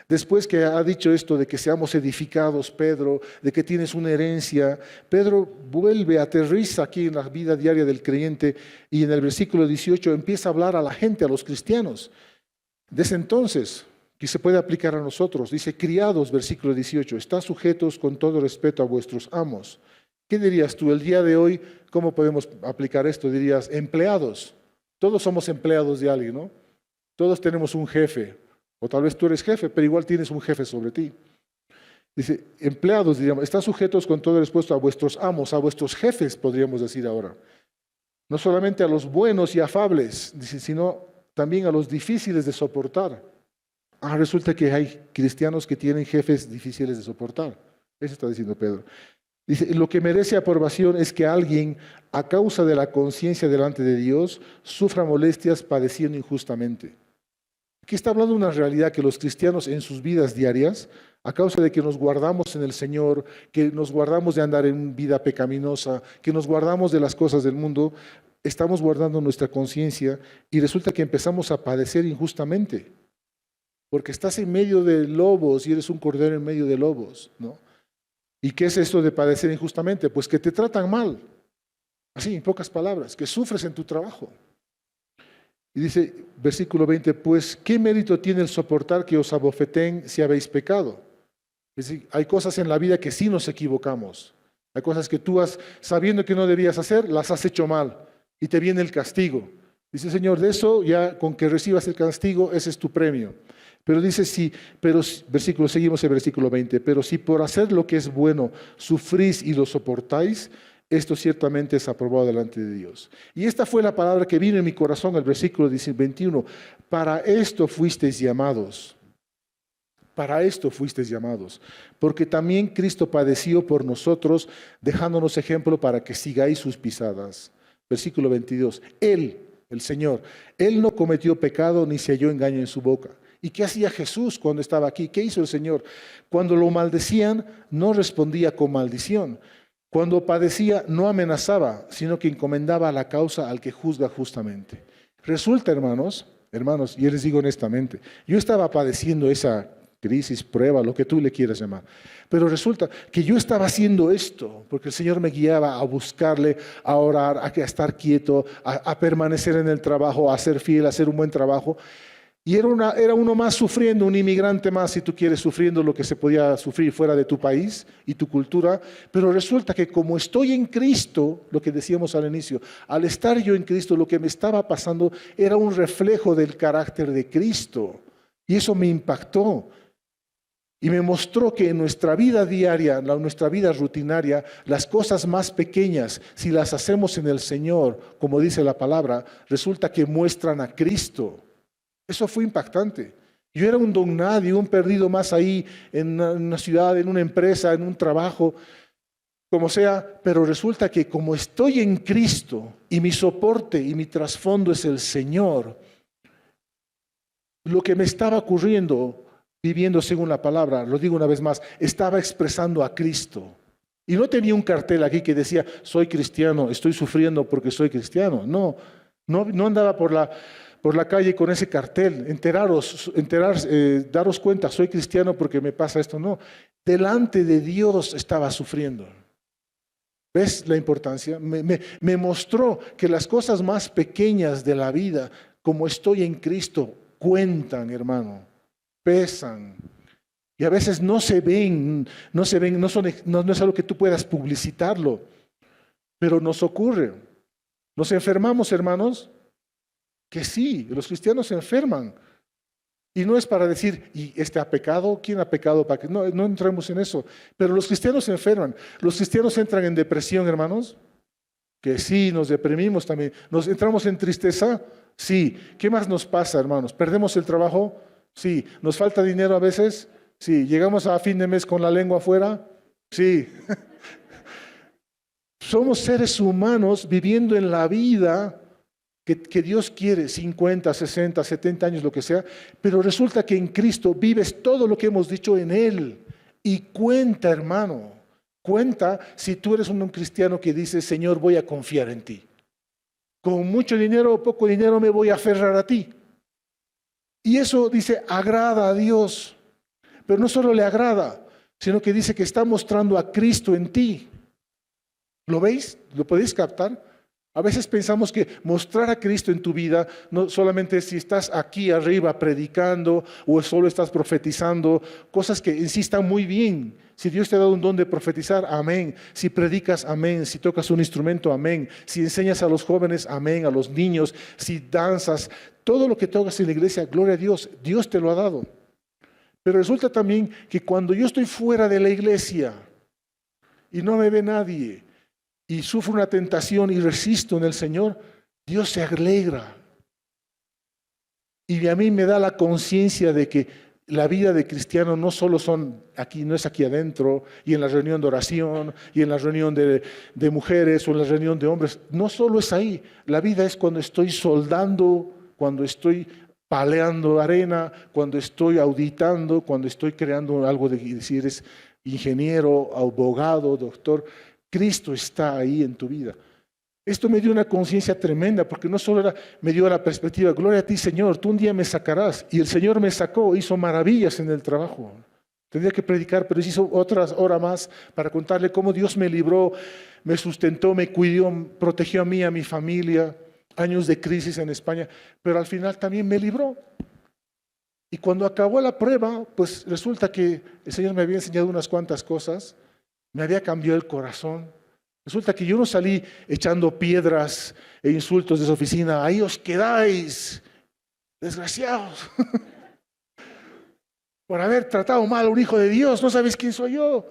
[SPEAKER 4] Después que ha dicho esto de que seamos edificados, Pedro, de que tienes una herencia, Pedro vuelve, aterriza aquí en la vida diaria del creyente y en el versículo 18 empieza a hablar a la gente, a los cristianos. Desde entonces, que se puede aplicar a nosotros, dice, criados, versículo 18, están sujetos con todo respeto a vuestros amos, ¿Qué dirías tú el día de hoy? ¿Cómo podemos aplicar esto? Dirías, empleados. Todos somos empleados de alguien, ¿no? Todos tenemos un jefe. O tal vez tú eres jefe, pero igual tienes un jefe sobre ti. Dice, empleados, diríamos, están sujetos con todo el respeto a vuestros amos, a vuestros jefes, podríamos decir ahora. No solamente a los buenos y afables, dice, sino también a los difíciles de soportar. Resulta que hay cristianos que tienen jefes difíciles de soportar. Eso está diciendo Pedro. Dice, lo que merece aprobación es que alguien, a causa de la conciencia delante de Dios, sufra molestias padeciendo injustamente. Aquí está hablando de una realidad que los cristianos en sus vidas diarias, a causa de que nos guardamos en el Señor, que nos guardamos de andar en vida pecaminosa, que nos guardamos de las cosas del mundo, estamos guardando nuestra conciencia y resulta que empezamos a padecer injustamente. Porque estás en medio de lobos y eres un cordero en medio de lobos, ¿no? ¿Y qué es esto de padecer injustamente? Pues que te tratan mal. Así, en pocas palabras, que sufres en tu trabajo. Y dice, versículo 20, pues, ¿qué mérito tiene el soportar que os abofeteen si habéis pecado? Es decir, hay cosas en la vida que sí nos equivocamos. Hay cosas que tú sabiendo que no debías hacer, las has hecho mal. Y te viene el castigo. Dice, Señor, de eso ya con que recibas el castigo, ese es tu premio. Pero dice, sí, pero, seguimos el versículo 20, pero si por hacer lo que es bueno sufrís y lo soportáis, esto ciertamente es aprobado delante de Dios. Y esta fue la palabra que vino en mi corazón, el versículo 21. Para esto fuisteis llamados. Para esto fuisteis llamados. Porque también Cristo padeció por nosotros, dejándonos ejemplo para que sigáis sus pisadas. Versículo 22. Él, el Señor, Él no cometió pecado ni se halló engaño en su boca. ¿Y qué hacía Jesús cuando estaba aquí? ¿Qué hizo el Señor? Cuando lo maldecían, no respondía con maldición. Cuando padecía, no amenazaba, sino que encomendaba la causa al que juzga justamente. Resulta, hermanos, y yo les digo honestamente, yo estaba padeciendo esa crisis, prueba, lo que tú le quieras llamar. Pero resulta que yo estaba haciendo esto, porque el Señor me guiaba a buscarle, a orar, a estar quieto, a permanecer en el trabajo, a ser fiel, a hacer un buen trabajo. Y era uno más sufriendo, un inmigrante más, si tú quieres, sufriendo lo que se podía sufrir fuera de tu país y tu cultura. Pero resulta que como estoy en Cristo, lo que decíamos al inicio, al estar yo en Cristo, lo que me estaba pasando era un reflejo del carácter de Cristo. Y eso me impactó. Y me mostró que en nuestra vida diaria, en nuestra vida rutinaria, las cosas más pequeñas, si las hacemos en el Señor, como dice la palabra, resulta que muestran a Cristo. Eso fue impactante. Yo era un don nadie, un perdido más ahí en una ciudad, en una empresa, en un trabajo, como sea, pero resulta que como estoy en Cristo y mi soporte y mi trasfondo es el Señor, lo que me estaba ocurriendo, viviendo según la palabra, lo digo una vez más, estaba expresando a Cristo. Y no tenía un cartel aquí que decía, soy cristiano, estoy sufriendo porque soy cristiano. No andaba por la calle con ese cartel, daros cuenta, soy cristiano porque me pasa esto. No, delante de Dios estaba sufriendo. ¿Ves la importancia? Me mostró que las cosas más pequeñas de la vida, como estoy en Cristo, cuentan, hermano, pesan. Y a veces no se ven, no es algo que tú puedas publicitarlo, pero nos ocurre. Nos enfermamos, hermanos, que sí, los cristianos se enferman. Y no es para decir, ¿y este ha pecado? ¿Quién ha pecado? No entremos en eso. Pero los cristianos se enferman. Los cristianos entran en depresión, hermanos. Que sí, nos deprimimos también. ¿Nos entramos en tristeza? Sí. ¿Qué más nos pasa, hermanos? ¿Perdemos el trabajo? Sí. ¿Nos falta dinero a veces? Sí. ¿Llegamos a fin de mes con la lengua afuera? Sí. Somos seres humanos viviendo en la vida que Dios quiere, 50, 60, 70 años, lo que sea, pero resulta que en Cristo vives todo lo que hemos dicho en Él. Y cuenta, hermano, cuenta si tú eres un cristiano que dice, Señor, voy a confiar en ti. Con mucho dinero o poco dinero me voy a aferrar a ti. Y eso dice, agrada a Dios. Pero no solo le agrada, sino que dice que está mostrando a Cristo en ti. ¿Lo veis? ¿Lo podéis captar? A veces pensamos que mostrar a Cristo en tu vida no solamente si estás aquí arriba predicando o solo estás profetizando, cosas que en sí están muy bien. Si Dios te ha dado un don de profetizar, amén. Si predicas, amén. Si tocas un instrumento, amén. Si enseñas a los jóvenes, amén. A los niños, si danzas, todo lo que tocas en la iglesia, gloria a Dios, Dios te lo ha dado. Pero resulta también que cuando yo estoy fuera de la iglesia y no me ve nadie, y sufro una tentación y resisto en el Señor, Dios se alegra. Y a mí me da la conciencia de que la vida de cristiano no solo son aquí, no es aquí adentro, y en la reunión de oración, y en la reunión de mujeres, o en la reunión de hombres. No solo es ahí. La vida es cuando estoy soldando, cuando estoy paleando arena, cuando estoy auditando, cuando estoy creando algo de si eres ingeniero, abogado, doctor. Cristo está ahí en tu vida. Esto me dio una conciencia tremenda, porque no solo me dio la perspectiva, gloria a ti Señor, tú un día me sacarás. Y el Señor me sacó, hizo maravillas en el trabajo. Tendría que predicar, pero hizo otras horas más para contarle cómo Dios me libró, me sustentó, me cuidó, protegió a mí, a mi familia, años de crisis en España, pero al final también me libró. Y cuando acabó la prueba, pues resulta que el Señor me había enseñado unas cuantas cosas, me había cambiado el corazón. Resulta que yo no salí echando piedras e insultos de esa oficina. Ahí os quedáis, desgraciados, por haber tratado mal a un hijo de Dios. No sabéis quién soy yo.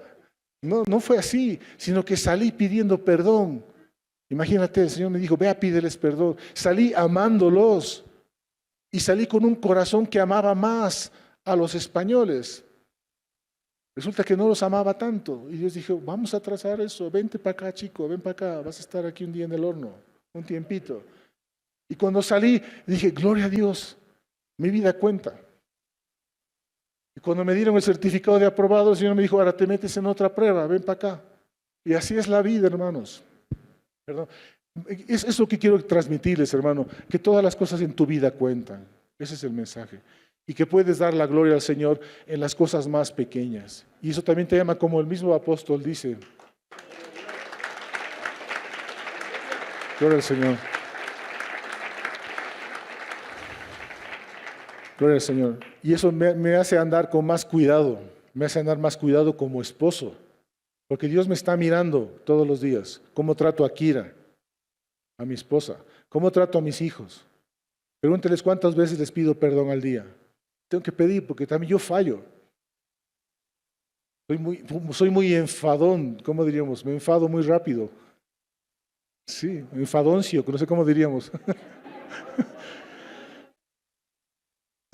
[SPEAKER 4] No, no fue así, sino que salí pidiendo perdón. Imagínate, el Señor me dijo, ve a pídeles perdón. Salí amándolos y salí con un corazón que amaba más a los españoles. Resulta que no los amaba tanto. Y Dios dijo, vamos a trazar eso. Vente para acá, chico, ven para acá. Vas a estar aquí un día en el horno, un tiempito. Y cuando salí, dije, gloria a Dios, mi vida cuenta. Y cuando me dieron el certificado de aprobado, el Señor me dijo, ahora te metes en otra prueba, ven para acá. Y así es la vida, hermanos. Perdón. Es lo que quiero transmitirles, hermano, que todas las cosas en tu vida cuentan. Ese es el mensaje. Y que puedes dar la gloria al Señor en las cosas más pequeñas. Y eso también te llama, como el mismo apóstol dice. Gloria al Señor. Gloria al Señor. Y eso me hace andar con más cuidado. Me hace andar más cuidado como esposo. Porque Dios me está mirando todos los días. Cómo trato a Kira, a mi esposa. Cómo trato a mis hijos. Pregúnteles cuántas veces les pido perdón al día. Tengo que pedir porque también yo fallo. Soy muy enfadón, ¿cómo diríamos? Me enfado muy rápido. Sí, enfadoncio, no sé cómo diríamos.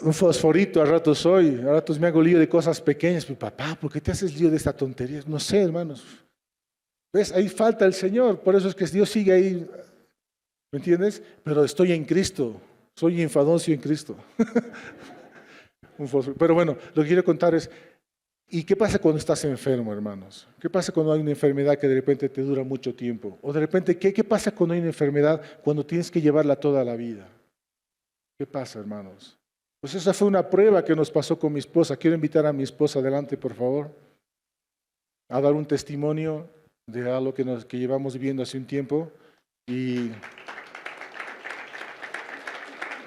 [SPEAKER 4] Un fosforito a ratos soy, a ratos me hago lío de cosas pequeñas. Pero, papá, ¿por qué te haces lío de esta tontería? No sé, hermanos. ¿Ves? Ahí falta el Señor, por eso es que Dios sigue ahí. ¿Me entiendes? Pero estoy en Cristo, soy enfadoncio en Cristo. Pero bueno, lo que quiero contar es, ¿y qué pasa cuando estás enfermo, hermanos? ¿Qué pasa cuando hay una enfermedad que de repente te dura mucho tiempo? O de repente, ¿qué pasa cuando hay una enfermedad cuando tienes que llevarla toda la vida? ¿Qué pasa, hermanos? Pues esa fue una prueba que nos pasó con mi esposa. Quiero invitar a mi esposa adelante, por favor, a dar un testimonio de algo que llevamos viviendo hace un tiempo. Y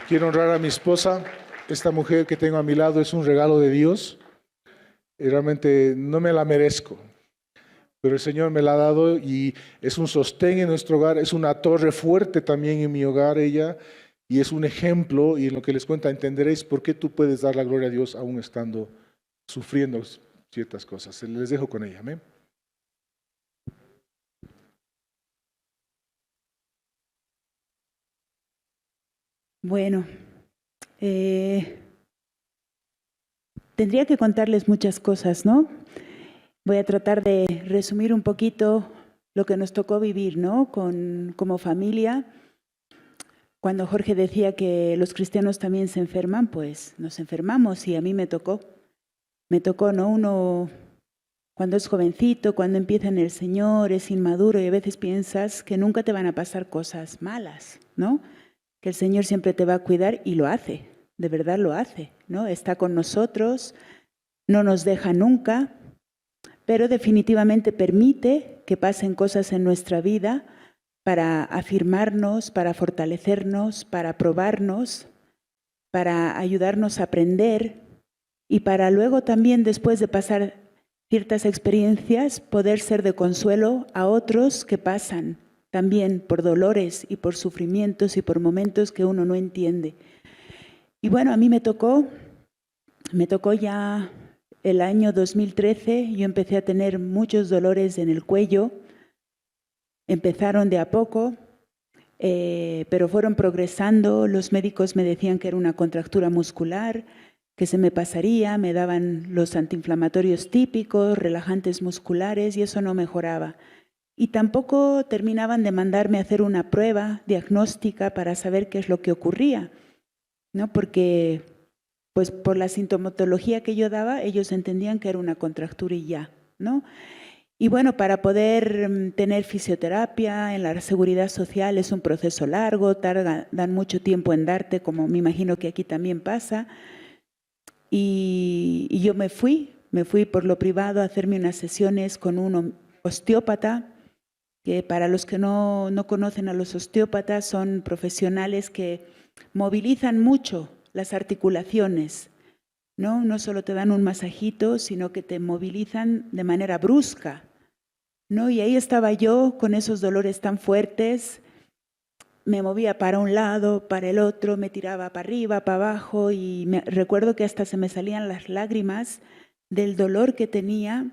[SPEAKER 4] quiero honrar a mi esposa. Esta mujer que tengo a mi lado es un regalo de Dios. Y realmente no me la merezco, pero el Señor me la ha dado y es un sostén en nuestro hogar, es una torre fuerte también en mi hogar ella, y es un ejemplo, y en lo que les cuenta entenderéis por qué tú puedes dar la gloria a Dios aún estando sufriendo ciertas cosas. Les dejo con ella, amén.
[SPEAKER 5] Bueno, tendría que contarles muchas cosas, ¿no? Voy a tratar de resumir un poquito lo que nos tocó vivir, ¿no? Como familia. Cuando Jorge decía que los cristianos también se enferman, pues nos enfermamos y a mí me tocó. Me tocó, ¿no? Uno cuando es jovencito, cuando empieza en el Señor, es inmaduro y a veces piensas que nunca te van a pasar cosas malas, ¿no? Que el Señor siempre te va a cuidar y lo hace, de verdad lo hace, ¿no? Está con nosotros, no nos deja nunca, pero definitivamente permite que pasen cosas en nuestra vida para afirmarnos, para fortalecernos, para probarnos, para ayudarnos a aprender y para luego también, después de pasar ciertas experiencias, poder ser de consuelo a otros que pasan también por dolores y por sufrimientos y por momentos que uno no entiende. Y bueno, a mí me tocó ya el año 2013, yo empecé a tener muchos dolores en el cuello. Empezaron de a poco, pero fueron progresando. Los médicos me decían que era una contractura muscular, que se me pasaría, me daban los antiinflamatorios típicos, relajantes musculares y eso no mejoraba. Y tampoco terminaban de mandarme a hacer una prueba diagnóstica para saber qué es lo que ocurría, ¿no? Porque pues por la sintomatología que yo daba, ellos entendían que era una contractura y ya, ¿no? Y bueno, para poder tener fisioterapia en la seguridad social es un proceso largo, dan mucho tiempo en darte, como me imagino que aquí también pasa. Y yo me fui por lo privado a hacerme unas sesiones con un osteópata, que para los que no conocen a los osteópatas son profesionales que movilizan mucho las articulaciones, ¿no? No solo te dan un masajito, sino que te movilizan de manera brusca, ¿no? Y ahí estaba yo con esos dolores tan fuertes, me movía para un lado, para el otro, me tiraba para arriba, para abajo y recuerdo que hasta se me salían las lágrimas del dolor que tenía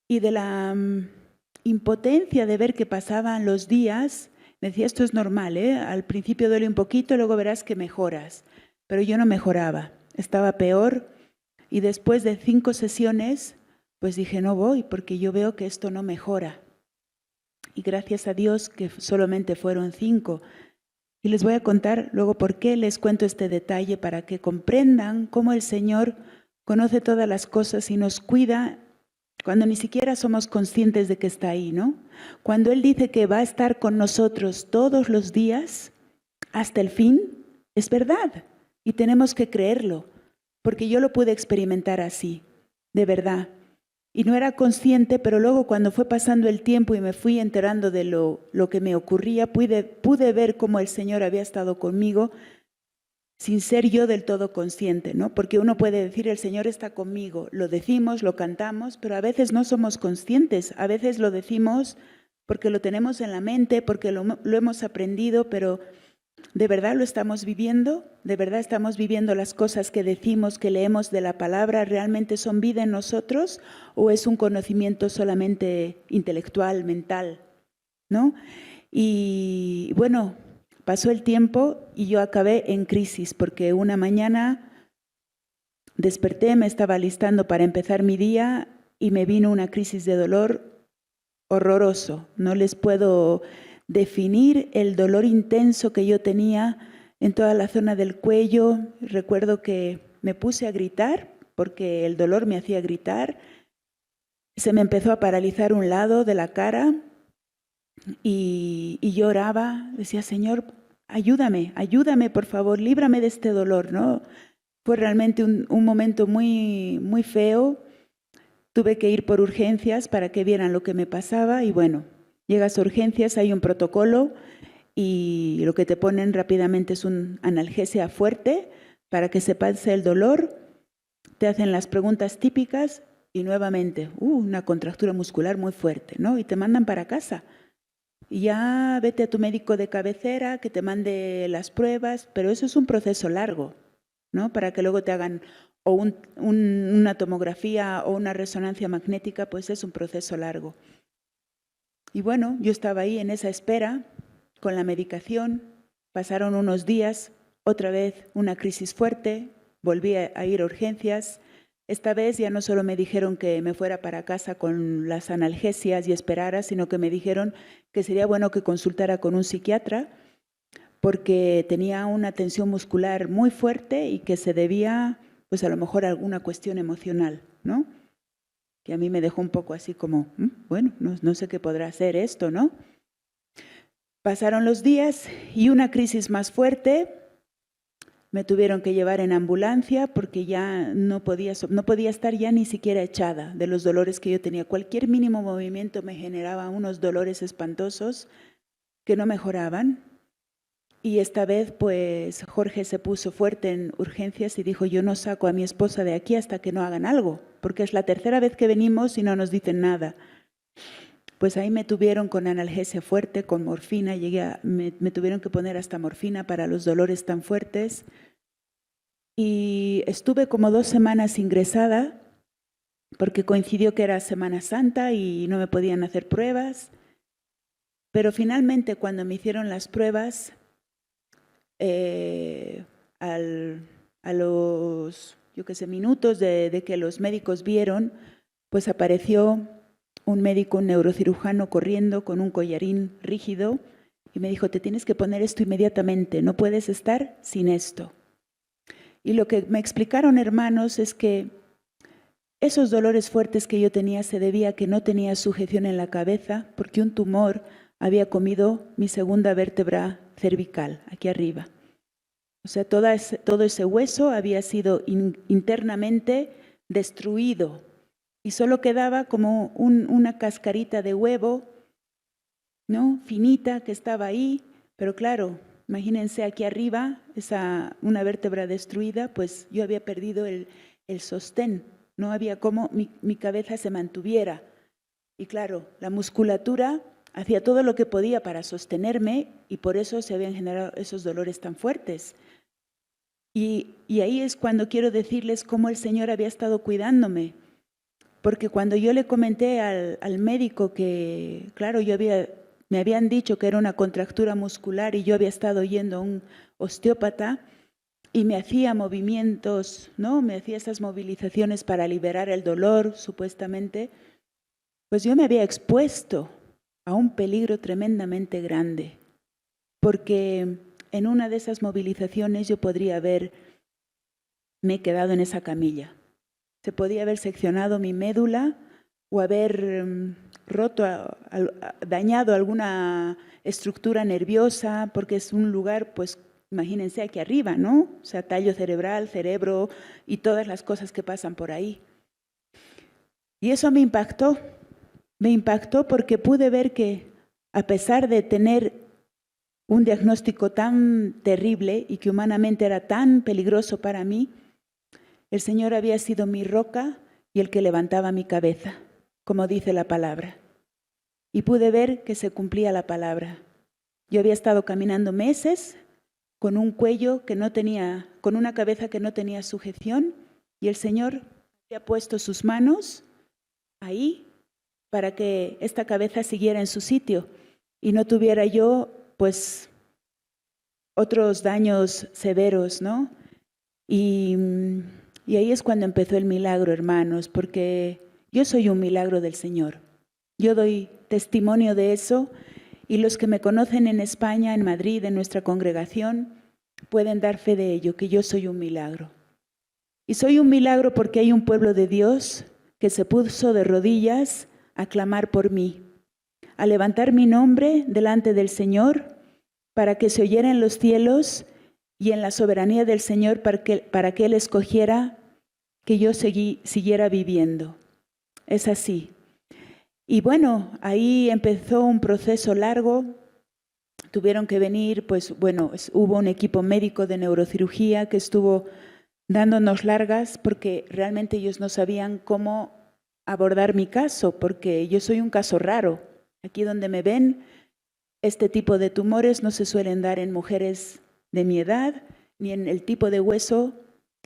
[SPEAKER 5] y de la impotencia de ver que pasaban los días. Me decía, esto es normal, ¿eh? Al principio duele un poquito, luego verás que mejoras. Pero yo no mejoraba, estaba peor y después de 5 sesiones, pues dije, no voy porque yo veo que esto no mejora. Y gracias a Dios que solamente fueron 5. Y les voy a contar luego por qué les cuento este detalle, para que comprendan cómo el Señor conoce todas las cosas y nos cuida cuando ni siquiera somos conscientes de que está ahí, ¿no? Cuando Él dice que va a estar con nosotros todos los días hasta el fin, es verdad. Y tenemos que creerlo, porque yo lo pude experimentar así, de verdad. Y no era consciente, pero luego cuando fue pasando el tiempo y me fui enterando de lo que me ocurría, pude ver cómo el Señor había estado conmigo sin ser yo del todo consciente, ¿no? Porque uno puede decir, el Señor está conmigo, lo decimos, lo cantamos, pero a veces no somos conscientes, a veces lo decimos porque lo tenemos en la mente, porque lo hemos aprendido, pero ¿de verdad lo estamos viviendo? ¿De verdad estamos viviendo las cosas que decimos, que leemos de la palabra? ¿Realmente son vida en nosotros o es un conocimiento solamente intelectual, mental? ¿No? Y bueno, pasó el tiempo y yo acabé en crisis porque una mañana desperté, me estaba alistando para empezar mi día y me vino una crisis de dolor horroroso. No les puedo definir el dolor intenso que yo tenía en toda la zona del cuello. Recuerdo que me puse a gritar porque el dolor me hacía gritar. Se me empezó a paralizar un lado de la cara y yo oraba, decía, Señor, ayúdame, por favor, líbrame de este dolor, ¿no? Fue realmente un momento muy, muy feo. Tuve que ir por urgencias para que vieran lo que me pasaba y bueno, llegas a urgencias, hay un protocolo y lo que te ponen rápidamente es un analgesia fuerte para que se pase el dolor. Te hacen las preguntas típicas y nuevamente, una contractura muscular muy fuerte, ¿no? Y te mandan para casa. Y ya vete a tu médico de cabecera que te mande las pruebas, pero eso es un proceso largo, ¿no? Para que luego te hagan o una tomografía o una resonancia magnética, pues es un proceso largo. Y bueno, yo estaba ahí en esa espera con la medicación, pasaron unos días, otra vez una crisis fuerte, volví a ir a urgencias. Esta vez ya no solo me dijeron que me fuera para casa con las analgesias y esperara, sino que me dijeron que sería bueno que consultara con un psiquiatra porque tenía una tensión muscular muy fuerte y que se debía, pues a lo mejor a alguna cuestión emocional, ¿no? Que a mí me dejó un poco así como, bueno, no sé qué podrá ser esto, ¿no? Pasaron los días y una crisis más fuerte. Me tuvieron que llevar en ambulancia porque ya no podía estar ya ni siquiera echada de los dolores que yo tenía. Cualquier mínimo movimiento me generaba unos dolores espantosos que no mejoraban. Y esta vez, pues, Jorge se puso fuerte en urgencias y dijo, yo no saco a mi esposa de aquí hasta que no hagan algo, porque es la tercera vez que venimos y no nos dicen nada. Pues ahí me tuvieron con analgesia fuerte, con morfina, me tuvieron que poner hasta morfina para los dolores tan fuertes. Y estuve como 2 semanas ingresada, porque coincidió que era Semana Santa y no me podían hacer pruebas. Pero finalmente, cuando me hicieron las pruebas, a los, minutos de que los médicos vieron, pues apareció un médico, un neurocirujano corriendo con un collarín rígido y me dijo, te tienes que poner esto inmediatamente, no puedes estar sin esto. Y lo que me explicaron, hermanos, es que esos dolores fuertes que yo tenía se debía a que no tenía sujeción en la cabeza porque un tumor había comido mi segunda vértebra cervical, aquí arriba. O sea, todo ese hueso había sido internamente destruido y solo quedaba como una cascarita de huevo, ¿no? Finita que estaba ahí, pero claro, imagínense aquí arriba, una vértebra destruida, pues yo había perdido el sostén, no había cómo mi cabeza se mantuviera. Y claro, la musculatura hacía todo lo que podía para sostenerme y por eso se habían generado esos dolores tan fuertes. Y ahí es cuando quiero decirles cómo el Señor había estado cuidándome. Porque cuando yo le comenté al médico que, claro, me habían dicho que era una contractura muscular y yo había estado yendo a un osteópata y me hacía movimientos, ¿no? Me hacía esas movilizaciones para liberar el dolor, supuestamente, pues yo me había expuesto a un peligro tremendamente grande, porque en una de esas movilizaciones yo podría haberme quedado en esa camilla. Se podía haber seccionado mi médula o haber dañado alguna estructura nerviosa, porque es un lugar, pues imagínense aquí arriba, ¿no? O sea, tallo cerebral, cerebro y todas las cosas que pasan por ahí. Y eso me impactó porque pude ver que a pesar de tener un diagnóstico tan terrible y que humanamente era tan peligroso para mí, el Señor había sido mi roca y el que levantaba mi cabeza, como dice la palabra. Y pude ver que se cumplía la palabra. Yo había estado caminando meses con un cuello que no tenía, con una cabeza que no tenía sujeción, y el Señor había puesto sus manos ahí para que esta cabeza siguiera en su sitio y no tuviera yo, pues, otros daños severos, ¿no? Y ahí es cuando empezó el milagro, hermanos, porque yo soy un milagro del Señor. Yo doy testimonio de eso y los que me conocen en España, en Madrid, en nuestra congregación, pueden dar fe de ello, que yo soy un milagro. Y soy un milagro porque hay un pueblo de Dios que se puso de rodillas a clamar por mí, a levantar mi nombre delante del Señor para que se oyera en los cielos y en la soberanía del Señor para que Él escogiera que yo siguiera viviendo. Es así. Y bueno, ahí empezó un proceso largo. Tuvieron que venir, pues bueno, hubo un equipo médico de neurocirugía que estuvo dándonos largas porque realmente ellos no sabían cómo abordar mi caso, porque yo soy un caso raro. Aquí donde me ven, este tipo de tumores no se suelen dar en mujeres de mi edad, ni en el tipo de hueso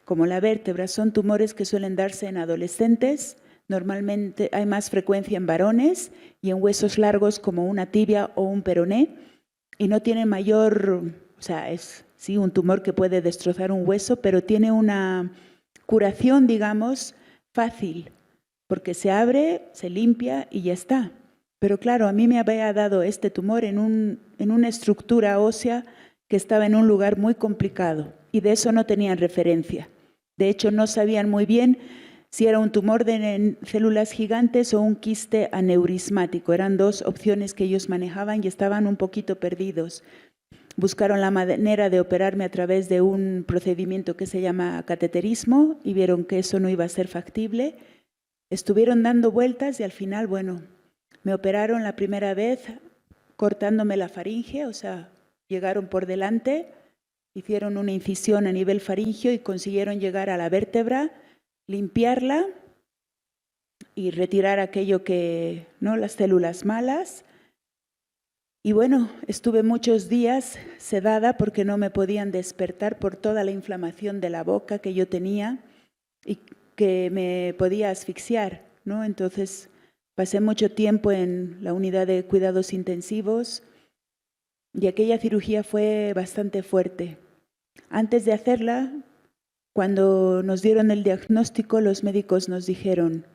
[SPEAKER 5] como la vértebra. Son tumores que suelen darse en adolescentes. Normalmente hay más frecuencia en varones y en huesos largos como una tibia o un peroné. Y no tiene mayor, o sea, es sí un tumor que puede destrozar un hueso, pero tiene una curación, digamos, fácil, porque se abre, se limpia y ya está. Pero claro, a mí me había dado este tumor en una estructura ósea que estaba en un lugar muy complicado y de eso no tenían referencia. De hecho, no sabían muy bien si era un tumor de células gigantes o un quiste aneurismático. Eran 2 opciones que ellos manejaban y estaban un poquito perdidos. Buscaron la manera de operarme a través de un procedimiento que se llama cateterismo y vieron que eso no iba a ser factible. Estuvieron dando vueltas y al final, bueno, me operaron la primera vez cortándome la faringe, o sea, llegaron por delante, hicieron una incisión a nivel faringeo y consiguieron llegar a la vértebra, limpiarla y retirar aquello que, ¿no?, las células malas. Y bueno, estuve muchos días sedada porque no me podían despertar por toda la inflamación de la boca que yo tenía y que me podía asfixiar, ¿no? Entonces pasé mucho tiempo en la unidad de cuidados intensivos y aquella cirugía fue bastante fuerte. Antes de hacerla, cuando nos dieron el diagnóstico, los médicos nos dijeron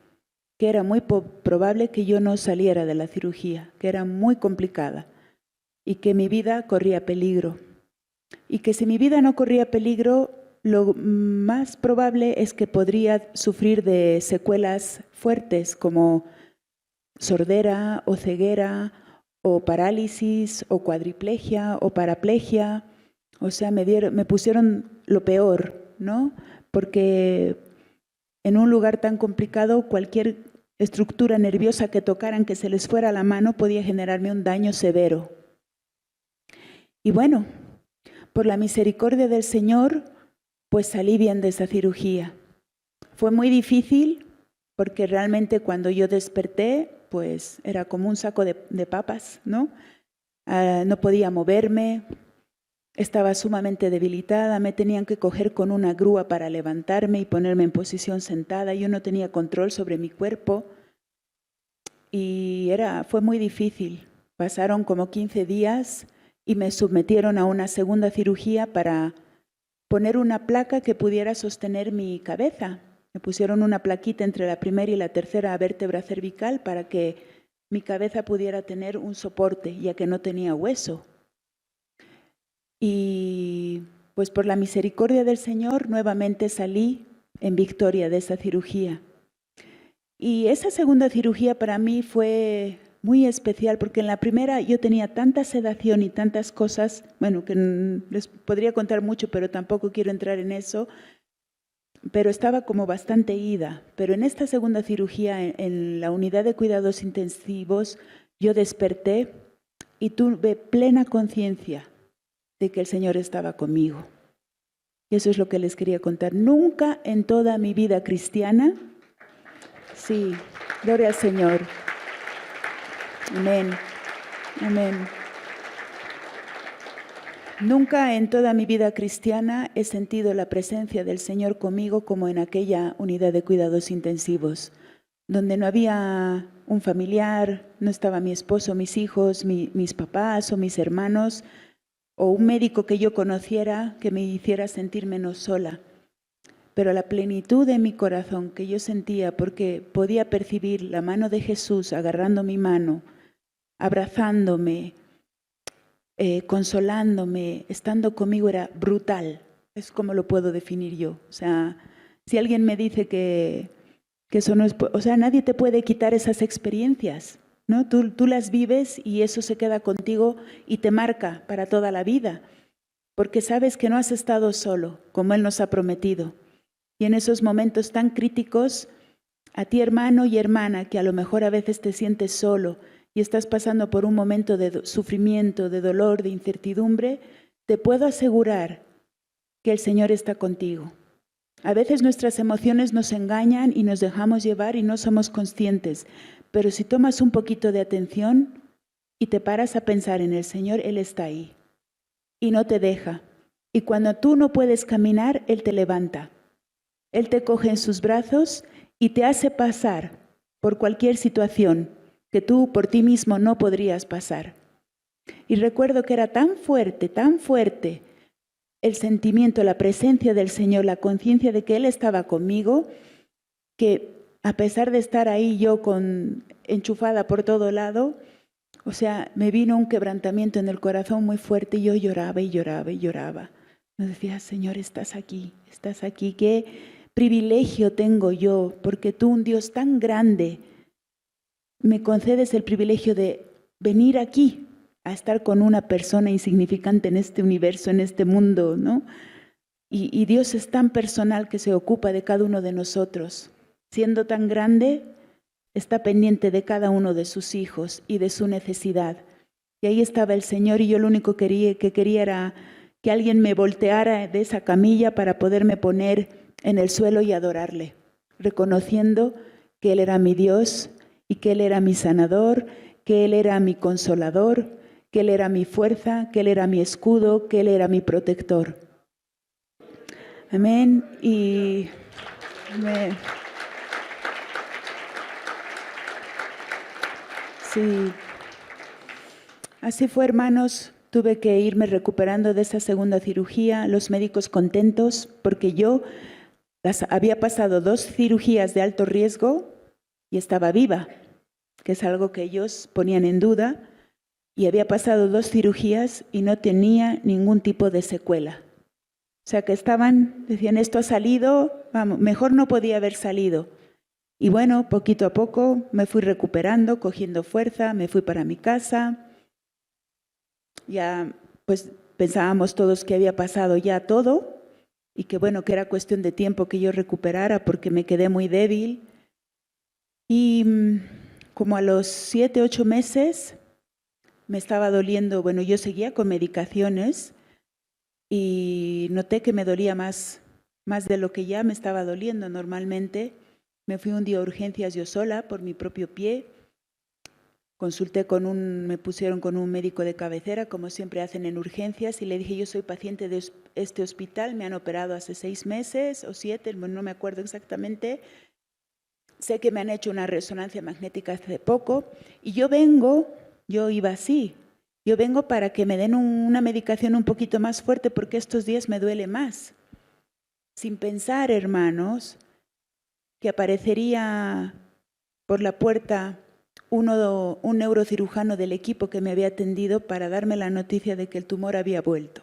[SPEAKER 5] que era muy probable que yo no saliera de la cirugía, que era muy complicada y que mi vida corría peligro. Y que si mi vida no corría peligro, lo más probable es que podría sufrir de secuelas fuertes como sordera o ceguera o parálisis o cuadriplegia o paraplegia. O sea, me pusieron lo peor, ¿no? Porque en un lugar tan complicado, cualquier estructura nerviosa que tocaran, que se les fuera la mano, podía generarme un daño severo. Y bueno, por la misericordia del Señor, pues salí bien de esa cirugía. Fue muy difícil porque realmente cuando yo desperté, pues era como un saco de papas, ¿no? No podía moverme, estaba sumamente debilitada, me tenían que coger con una grúa para levantarme y ponerme en posición sentada. Yo no tenía control sobre mi cuerpo y fue muy difícil. Pasaron como 15 días y me sometieron a una segunda cirugía para poner una placa que pudiera sostener mi cabeza. Me pusieron una plaquita entre la primera y la tercera vértebra cervical para que mi cabeza pudiera tener un soporte, ya que no tenía hueso. Y pues por la misericordia del Señor nuevamente salí en victoria de esa cirugía. Y esa segunda cirugía para mí fue muy especial porque en la primera yo tenía tanta sedación y tantas cosas, bueno, que les podría contar mucho, pero tampoco quiero entrar en eso, pero estaba como bastante ida. Pero en esta segunda cirugía, en la unidad de cuidados intensivos, yo desperté y tuve plena conciencia de que el Señor estaba conmigo. Y eso es lo que les quería contar. Nunca en toda mi vida cristiana, sí, gloria al Señor. Amén, amén. Nunca en toda mi vida cristiana he sentido la presencia del Señor conmigo como en aquella unidad de cuidados intensivos, donde no había un familiar, no estaba mi esposo, mis hijos, mis papás o mis hermanos, o un médico que yo conociera que me hiciera sentir menos sola. Pero la plenitud de mi corazón que yo sentía porque podía percibir la mano de Jesús agarrando mi mano, abrazándome, consolándome, estando conmigo era brutal. Es como lo puedo definir yo. O sea, si alguien me dice que eso no es... O sea, nadie te puede quitar esas experiencias, ¿no? Tú las vives y eso se queda contigo y te marca para toda la vida, porque sabes que no has estado solo, como Él nos ha prometido. Y en esos momentos tan críticos, a ti hermano y hermana, que a lo mejor a veces te sientes solo y estás pasando por un momento de sufrimiento, de dolor, de incertidumbre, te puedo asegurar que el Señor está contigo. A veces nuestras emociones nos engañan y nos dejamos llevar y no somos conscientes, pero si tomas un poquito de atención y te paras a pensar en el Señor, Él está ahí y no te deja. Y cuando tú no puedes caminar, Él te levanta. Él te coge en sus brazos y te hace pasar por cualquier situación que tú por ti mismo no podrías pasar. Y recuerdo que era tan fuerte el sentimiento, la presencia del Señor, la conciencia de que Él estaba conmigo, que a pesar de estar ahí yo enchufada por todo lado, o sea, me vino un quebrantamiento en el corazón muy fuerte y yo lloraba y lloraba y lloraba. Me decía, Señor, estás aquí, qué privilegio tengo yo, porque tú, un Dios tan grande, me concedes el privilegio de venir aquí a estar con una persona insignificante en este universo, en este mundo, ¿no? Y Dios es tan personal que se ocupa de cada uno de nosotros. Siendo tan grande, está pendiente de cada uno de sus hijos y de su necesidad. Y ahí estaba el Señor y yo lo único que quería era que alguien me volteara de esa camilla para poderme poner en el suelo y adorarle, reconociendo que Él era mi Dios y que Él era mi sanador, que Él era mi consolador, que Él era mi fuerza, que Él era mi escudo, que Él era mi protector. Amén. Y sí, así fue, hermanos. Tuve que irme recuperando de esa segunda cirugía, los médicos contentos, porque yo había pasado 2 cirugías de alto riesgo y estaba viva, que es algo que ellos ponían en duda, y había pasado 2 cirugías y no tenía ningún tipo de secuela. O sea que decían, esto ha salido, vamos, mejor no podía haber salido. Y bueno, poquito a poco me fui recuperando, cogiendo fuerza, me fui para mi casa. Ya pues pensábamos todos que había pasado ya todo y que bueno, que era cuestión de tiempo que yo recuperara porque me quedé muy débil. Y como a los 7, 8 meses me estaba doliendo, bueno, yo seguía con medicaciones y noté que me dolía más de lo que ya me estaba doliendo normalmente. Me fui un día a urgencias yo sola por mi propio pie. Consulté me pusieron con un médico de cabecera, como siempre hacen en urgencias, y le dije, yo soy paciente de este hospital, me han operado hace 6 meses o 7, no me acuerdo exactamente. Sé que me han hecho una resonancia magnética hace poco, y yo iba así, yo vengo para que me den una medicación un poquito más fuerte porque estos días me duele más. Sin pensar, hermanos, que aparecería por la puerta un neurocirujano del equipo que me había atendido para darme la noticia de que el tumor había vuelto.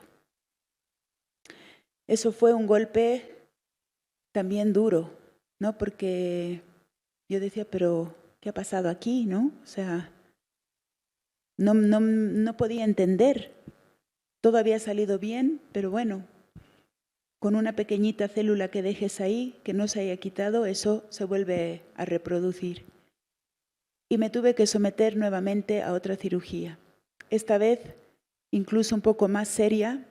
[SPEAKER 5] Eso fue un golpe también duro, ¿no? Porque yo decía, pero ¿qué ha pasado aquí, no? O sea, no podía entender. Todo había salido bien, pero bueno, con una pequeñita célula que dejes ahí, que no se haya quitado, eso se vuelve a reproducir. Y me tuve que someter nuevamente a otra cirugía. Esta vez incluso un poco más seria,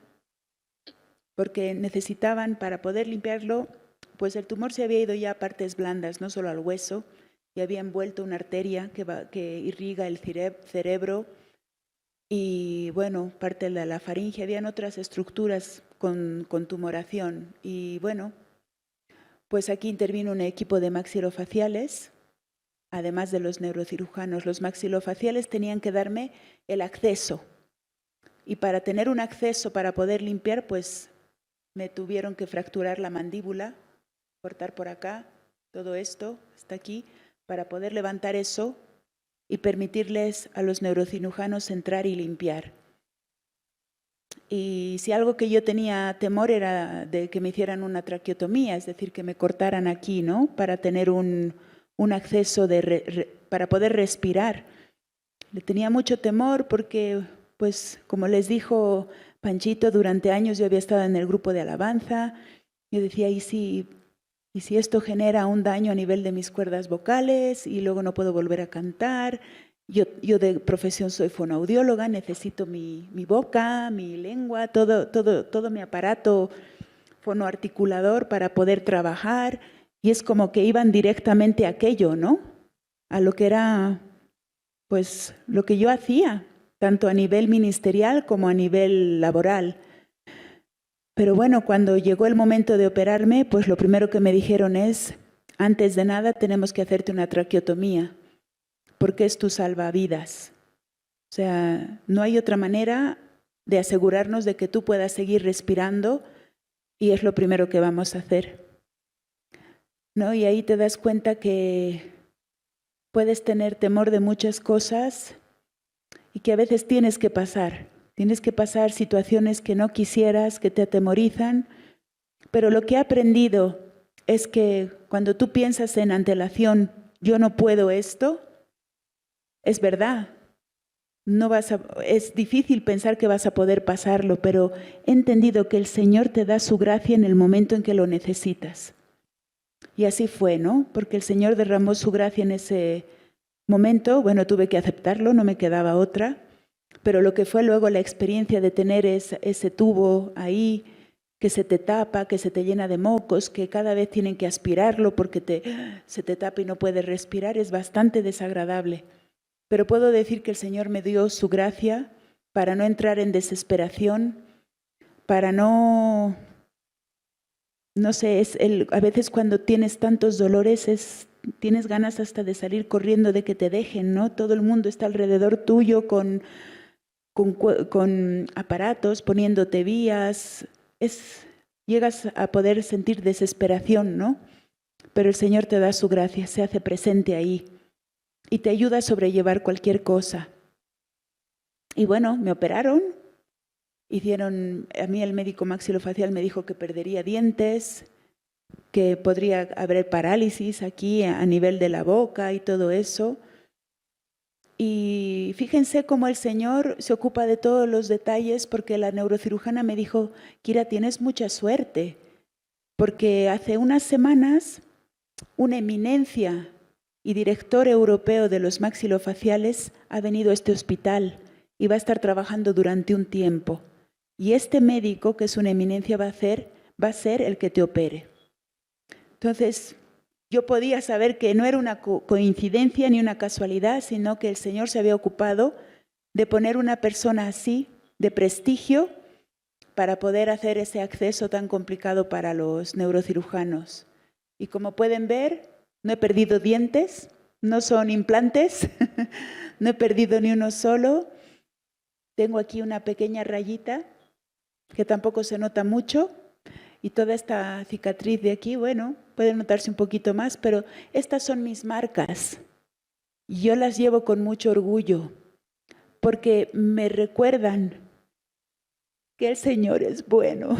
[SPEAKER 5] porque necesitaban, para poder limpiarlo, pues el tumor se había ido ya a partes blandas, no solo al hueso, y había envuelto una arteria que irriga el cerebro y, bueno, parte de la faringe. Habían otras estructuras con tumoración. Y, bueno, pues aquí intervino un equipo de maxilofaciales. Además de los neurocirujanos, los maxilofaciales tenían que darme el acceso. Y para tener un acceso para poder limpiar, pues me tuvieron que fracturar la mandíbula, cortar por acá, todo esto, hasta aquí, para poder levantar eso y permitirles a los neurocirujanos entrar y limpiar. Y si algo que yo tenía temor era de que me hicieran una traqueotomía, es decir, que me cortaran aquí, ¿no? Para tener un acceso para poder respirar. Le tenía mucho temor porque, pues, como les dijo Panchito, durante años yo había estado en el grupo de alabanza. Yo decía, ¿y si esto genera un daño a nivel de mis cuerdas vocales y luego no puedo volver a cantar? Yo de profesión soy fonoaudióloga, necesito mi boca, mi lengua, todo mi aparato fonoarticulador para poder trabajar. Y es como que iban directamente a aquello, ¿no? A lo que era, pues, lo que yo hacía, tanto a nivel ministerial como a nivel laboral. Pero bueno, cuando llegó el momento de operarme, pues lo primero que me dijeron es, antes de nada tenemos que hacerte una traqueotomía, porque es tu salvavidas. O sea, no hay otra manera de asegurarnos de que tú puedas seguir respirando y es lo primero que vamos a hacer, ¿no? Y ahí te das cuenta que puedes tener temor de muchas cosas y que a veces tienes que pasar situaciones que no quisieras, que te atemorizan, pero lo que he aprendido es que cuando tú piensas en antelación, yo no puedo esto, es verdad. Es difícil pensar que vas a poder pasarlo, pero he entendido que el Señor te da su gracia en el momento en que lo necesitas. Y así fue, ¿no? Porque el Señor derramó su gracia en ese momento. Bueno, tuve que aceptarlo, no me quedaba otra. Pero lo que fue luego la experiencia de tener ese tubo ahí, que se te tapa, que se te llena de mocos, que cada vez tienen que aspirarlo porque se te tapa y no puedes respirar, es bastante desagradable. Pero puedo decir que el Señor me dio su gracia para no entrar en desesperación, para no sé, a veces cuando tienes tantos dolores tienes ganas hasta de salir corriendo de que te dejen, ¿no? Todo el mundo está alrededor tuyo con aparatos, poniéndote vías, llegas a poder sentir desesperación, ¿no? Pero el Señor te da su gracia, se hace presente ahí y te ayuda a sobrellevar cualquier cosa. Y bueno, me operaron, a mí el médico maxilofacial me dijo que perdería dientes, que podría haber parálisis aquí a nivel de la boca y todo eso. Y fíjense cómo el Señor se ocupa de todos los detalles, porque la neurocirujana me dijo: Kira, tienes mucha suerte, porque hace unas semanas una eminencia y director europeo de los maxilofaciales ha venido a este hospital y va a estar trabajando durante un tiempo. Y este médico, que es una eminencia, va a ser el que te opere. Entonces, yo podía saber que no era una coincidencia ni una casualidad, sino que el Señor se había ocupado de poner una persona así, de prestigio, para poder hacer ese acceso tan complicado para los neurocirujanos. Y como pueden ver, no he perdido dientes, no son implantes, no he perdido ni uno solo. Tengo aquí una pequeña rayita que tampoco se nota mucho. Y toda esta cicatriz de aquí, bueno, puede notarse un poquito más, pero estas son mis marcas. Yo las llevo con mucho orgullo porque me recuerdan que el Señor es bueno.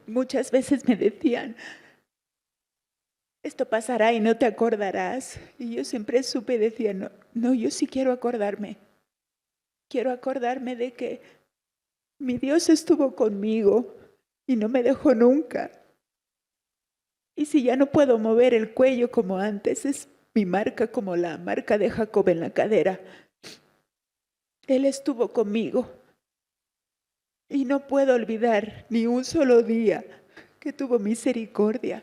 [SPEAKER 5] Muchas veces me decían: esto pasará y no te acordarás. Y yo siempre supe, decía, no, yo sí quiero acordarme. Quiero acordarme de que mi Dios estuvo conmigo y no me dejó nunca. Y si ya no puedo mover el cuello como antes, es mi marca como la marca de Jacob en la cadera. Él estuvo conmigo. Y no puedo olvidar ni un solo día que tuvo misericordia.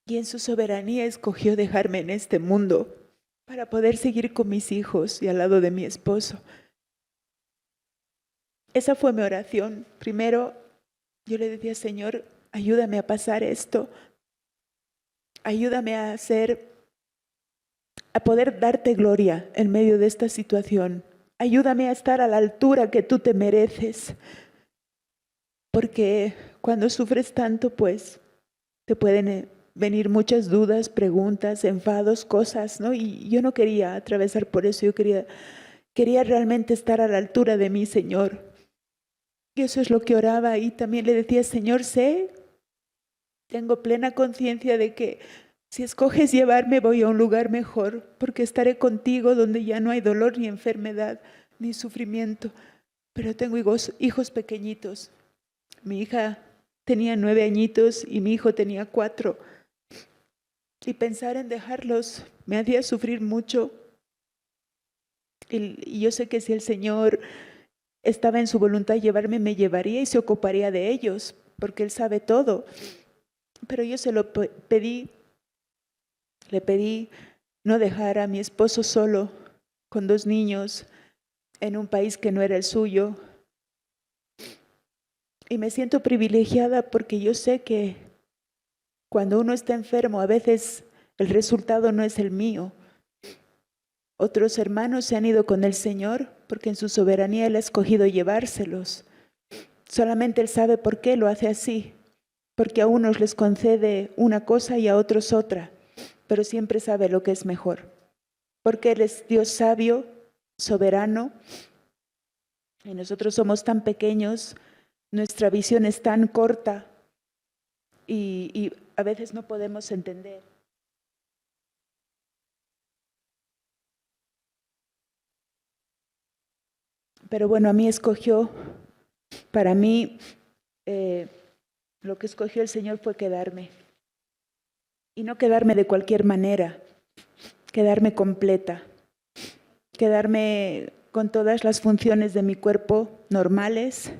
[SPEAKER 5] Y en su soberanía escogió dejarme en este mundo para poder seguir con mis hijos y al lado de mi esposo. Esa fue mi oración. Primero, yo le decía: Señor, ayúdame a pasar esto. Ayúdame a poder darte gloria en medio de esta situación. Ayúdame a estar a la altura que tú te mereces. Porque cuando sufres tanto, pues te pueden venir muchas dudas, preguntas, enfados, cosas, ¿no? Y yo no quería atravesar por eso. Yo quería realmente estar a la altura de mi Señor. Y eso es lo que oraba, y también le decía: Señor, tengo plena conciencia de que si escoges llevarme, voy a un lugar mejor, porque estaré contigo donde ya no hay dolor ni enfermedad ni sufrimiento. Pero tengo hijos pequeñitos. Mi hija tenía 9 añitos y mi hijo tenía 4. Y pensar en dejarlos me hacía sufrir mucho. Y yo sé que si el Señor estaba en su voluntad llevarme, me llevaría y se ocuparía de ellos, porque Él sabe todo. Pero yo se lo pedí, le pedí no dejar a mi esposo solo con 2 niños en un país que no era el suyo. Y me siento privilegiada porque yo sé que cuando uno está enfermo, a veces el resultado no es el mío. Otros hermanos se han ido con el Señor porque en su soberanía Él ha escogido llevárselos. Solamente Él sabe por qué lo hace así, porque a unos les concede una cosa y a otros otra, pero siempre sabe lo que es mejor, porque Él es Dios sabio, soberano, y nosotros somos tan pequeños, nuestra visión es tan corta y a veces no podemos entender. Pero bueno, a mí escogió Para mí, lo que escogió el Señor fue quedarme. Y no quedarme de cualquier manera, quedarme completa, quedarme con todas las funciones de mi cuerpo normales,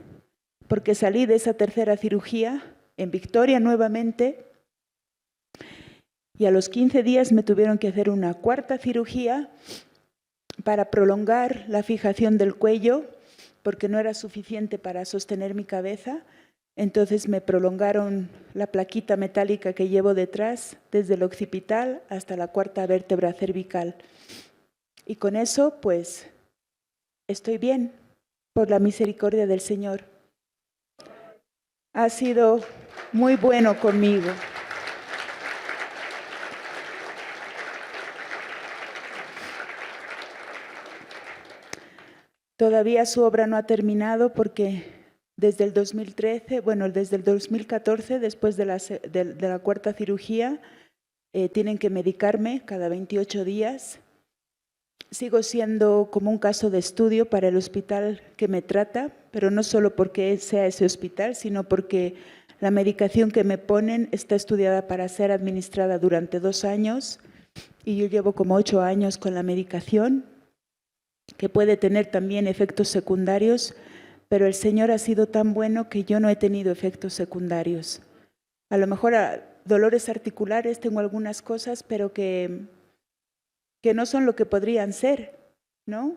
[SPEAKER 5] porque salí de esa tercera cirugía en Victoria nuevamente y a los 15 días me tuvieron que hacer una cuarta cirugía para prolongar la fijación del cuello, porque no era suficiente para sostener mi cabeza. Entonces me prolongaron la plaquita metálica que llevo detrás, desde el occipital hasta la cuarta vértebra cervical. Y con eso, pues, estoy bien, por la misericordia del Señor. Ha sido muy bueno conmigo. Todavía su obra no ha terminado porque desde el 2013, bueno, desde el 2014, después de la cuarta cirugía, tienen que medicarme cada 28 días. Sigo siendo como un caso de estudio para el hospital que me trata, pero no solo porque sea ese hospital, sino porque la medicación que me ponen está estudiada para ser administrada durante 2 años y yo llevo como 8 años con la medicación, que puede tener también efectos secundarios, pero el Señor ha sido tan bueno que yo no he tenido efectos secundarios. A lo mejor dolores articulares, tengo algunas cosas, pero que no son lo que podrían ser, ¿no?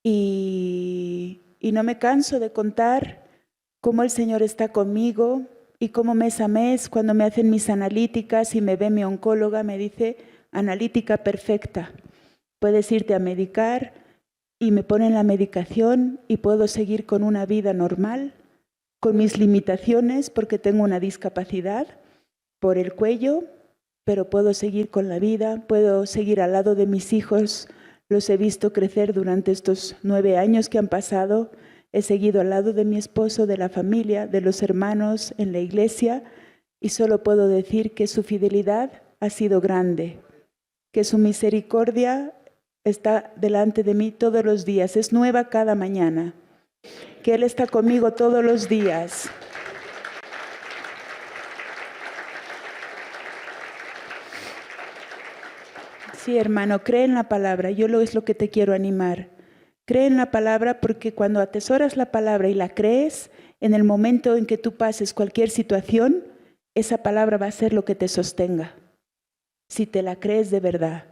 [SPEAKER 5] Y no me canso de contar cómo el Señor está conmigo y cómo mes a mes, cuando me hacen mis analíticas y me ve mi oncóloga, me dice, analítica perfecta, puedes irte a medicar, y me ponen la medicación y puedo seguir con una vida normal, con mis limitaciones porque tengo una discapacidad por el cuello, pero puedo seguir con la vida, puedo seguir al lado de mis hijos, los he visto crecer durante estos 9 años que han pasado, he seguido al lado de mi esposo, de la familia, de los hermanos en la iglesia y solo puedo decir que su fidelidad ha sido grande, que su misericordia está delante de mí todos los días, es nueva cada mañana, que Él está conmigo todos los días. Sí, hermano, cree en la palabra, es lo que te quiero animar. Cree en la palabra porque cuando atesoras la palabra y la crees, en el momento en que tú pases cualquier situación, esa palabra va a ser lo que te sostenga, si te la crees de verdad.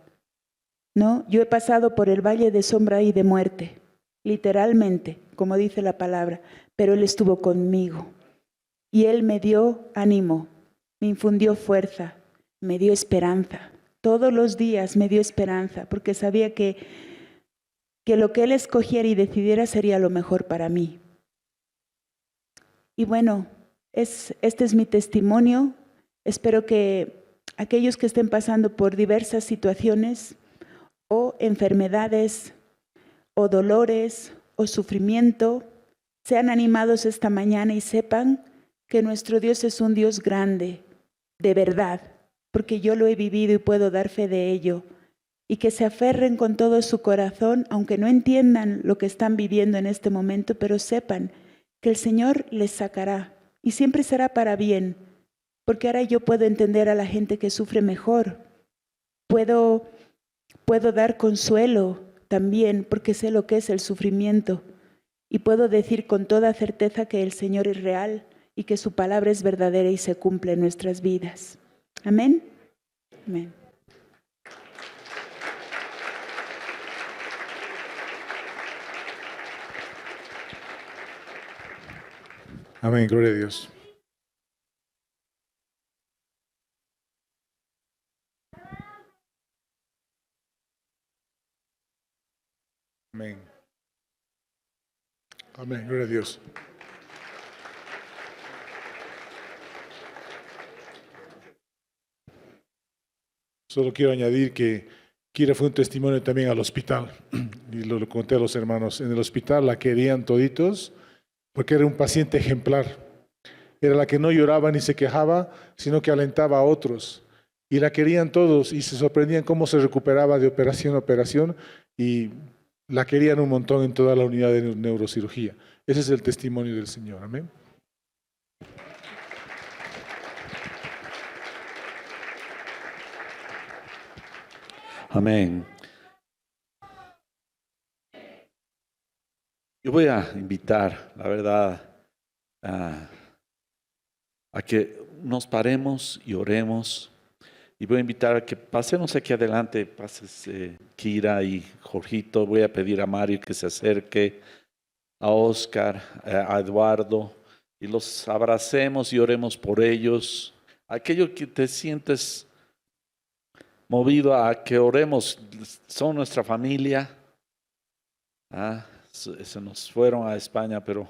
[SPEAKER 5] ¿No? Yo he pasado por el valle de sombra y de muerte, literalmente, como dice la palabra, pero Él estuvo conmigo y Él me dio ánimo, me infundió fuerza, me dio esperanza. Todos los días me dio esperanza porque sabía que lo que Él escogiera y decidiera sería lo mejor para mí. Y bueno, este es mi testimonio. Espero que aquellos que estén pasando por diversas situaciones o enfermedades, o dolores, o sufrimiento, sean animados esta mañana y sepan que nuestro Dios es un Dios grande, de verdad, porque yo lo he vivido y puedo dar fe de ello, y que se aferren con todo su corazón, aunque no entiendan lo que están viviendo en este momento, pero sepan que el Señor les sacará, y siempre será para bien, porque ahora yo puedo entender a la gente que sufre mejor, puedo dar consuelo también porque sé lo que es el sufrimiento y puedo decir con toda certeza que el Señor es real y que su palabra es verdadera y se cumple en nuestras vidas. Amén. Amén.
[SPEAKER 4] Amén, gloria a Dios. Amén. Amén, gloria a Dios. Solo quiero añadir que Kira fue un testimonio también al hospital, y lo conté a los hermanos. En el hospital la querían toditos porque era un paciente ejemplar. Era la que no lloraba ni se quejaba, sino que alentaba a otros. Y la querían todos y se sorprendían cómo se recuperaba de operación a operación y la querían un montón en toda la unidad de neurocirugía. Ese es el testimonio del Señor. Amén.
[SPEAKER 2] Amén. Yo voy a invitar, la verdad, a que nos paremos y oremos. Y voy a invitar a que pasemos aquí adelante, pases Kira y Jorgito. Voy a pedir a Mario que se acerque, a Oscar, a Eduardo, y los abracemos y oremos por ellos. Aquello que te sientes movido a que oremos, son nuestra familia. Se nos fueron a España, pero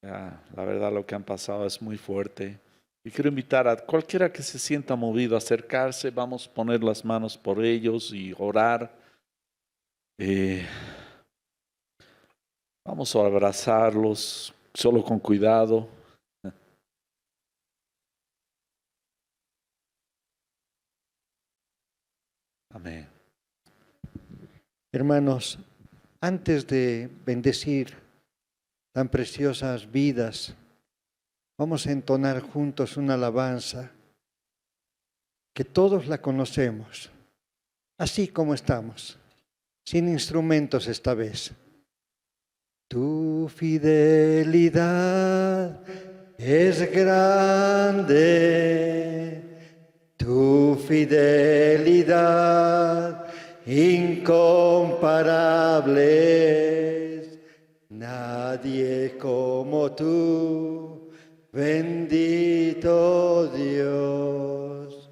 [SPEAKER 2] la verdad lo que han pasado es muy fuerte. Y quiero invitar a cualquiera que se sienta movido a acercarse. Vamos a poner las manos por ellos y orar. Vamos a abrazarlos, solo con cuidado. Amén.
[SPEAKER 6] Hermanos, antes de bendecir tan preciosas vidas, vamos a entonar juntos una alabanza que todos la conocemos, así como estamos, sin instrumentos esta vez. Tu fidelidad es grande, tu fidelidad incomparable, nadie como tú, bendito Dios,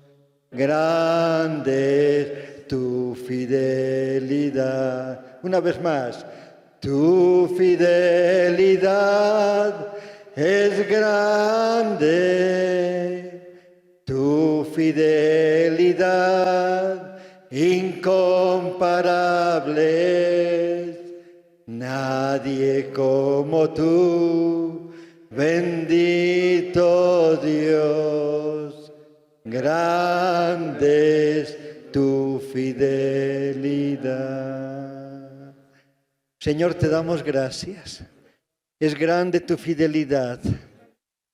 [SPEAKER 6] grande es tu fidelidad. Una vez más, tu fidelidad es grande, tu fidelidad incomparable, nadie como tú, bendito Dios, grande es tu fidelidad. Señor, te damos gracias. Es grande tu fidelidad.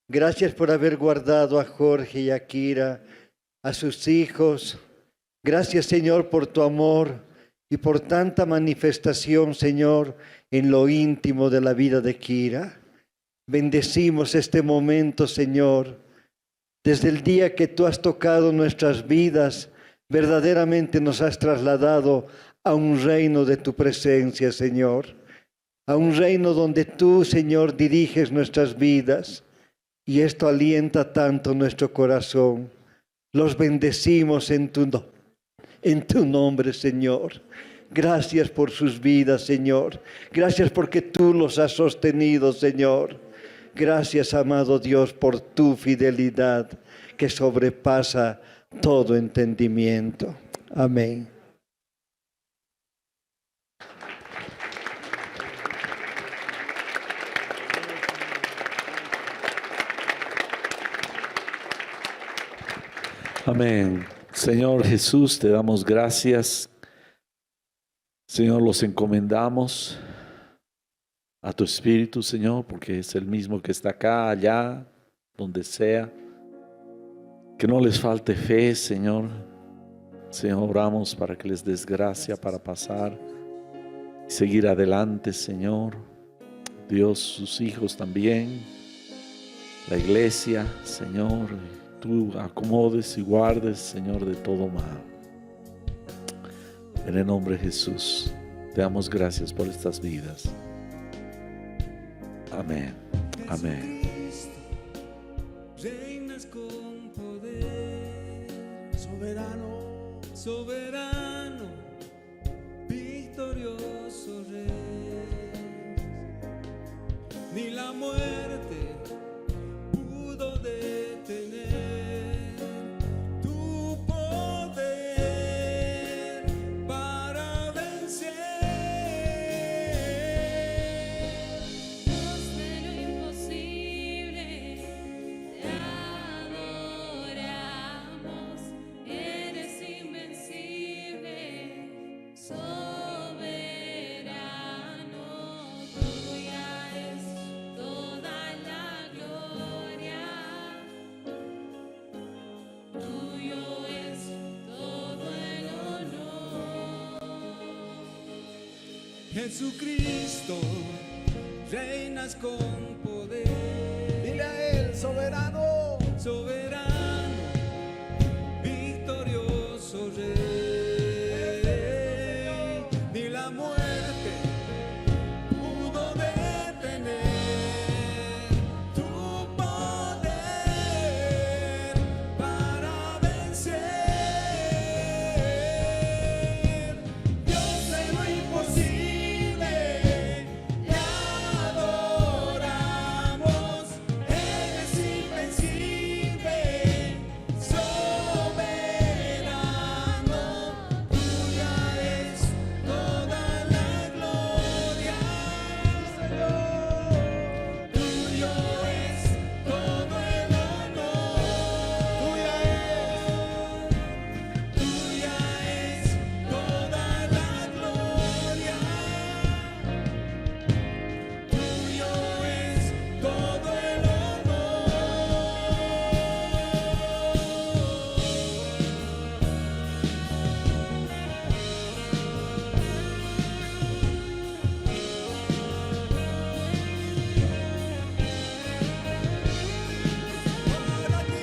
[SPEAKER 6] Gracias por haber guardado a Jorge y a Kira, a sus hijos. Gracias, Señor, por tu amor y por tanta manifestación, Señor, en lo íntimo de la vida de Kira. Bendecimos este momento, Señor. Desde el día que tú has tocado nuestras vidas, verdaderamente nos has trasladado a un reino de tu presencia, Señor. A un reino donde tú, Señor, diriges nuestras vidas. Y esto alienta tanto nuestro corazón. Los bendecimos en tu nombre, Señor. Gracias por sus vidas, Señor. Gracias porque tú los has sostenido, Señor. Gracias, amado Dios, por tu fidelidad que sobrepasa todo entendimiento. Amén.
[SPEAKER 2] Amén. Señor Jesús, te damos gracias. Señor, los encomendamos a tu Espíritu, Señor, porque es el mismo que está acá, allá, donde sea. Que no les falte fe, Señor. Señor, oramos para que les des gracia para pasar y seguir adelante, Señor. Dios, sus hijos también, la iglesia, Señor. Tú acomodes y guardes, Señor, de todo mal. En el nombre de Jesús, te damos gracias por estas vidas. Amén. Amén.
[SPEAKER 3] Reinas con poder,
[SPEAKER 1] Soberano,
[SPEAKER 3] soberano, victorioso Rey. Ni la muerte pudo detener tu poder para vencer.
[SPEAKER 7] Dios de lo imposible, te adoramos, eres invencible, soberano, tuya es
[SPEAKER 3] Jesucristo, reinas con poder.
[SPEAKER 1] Dile a Él, soberano.
[SPEAKER 3] Soberano, victorioso Rey, ni la muerte pudo detener tu poder para vencer. Dios de lo imposible, te adoramos, eres invencible, soberano, tuya es toda la gloria, Señor, tuyo es todo el honor, tuya es toda la gloria, tuyo es todo el para ti,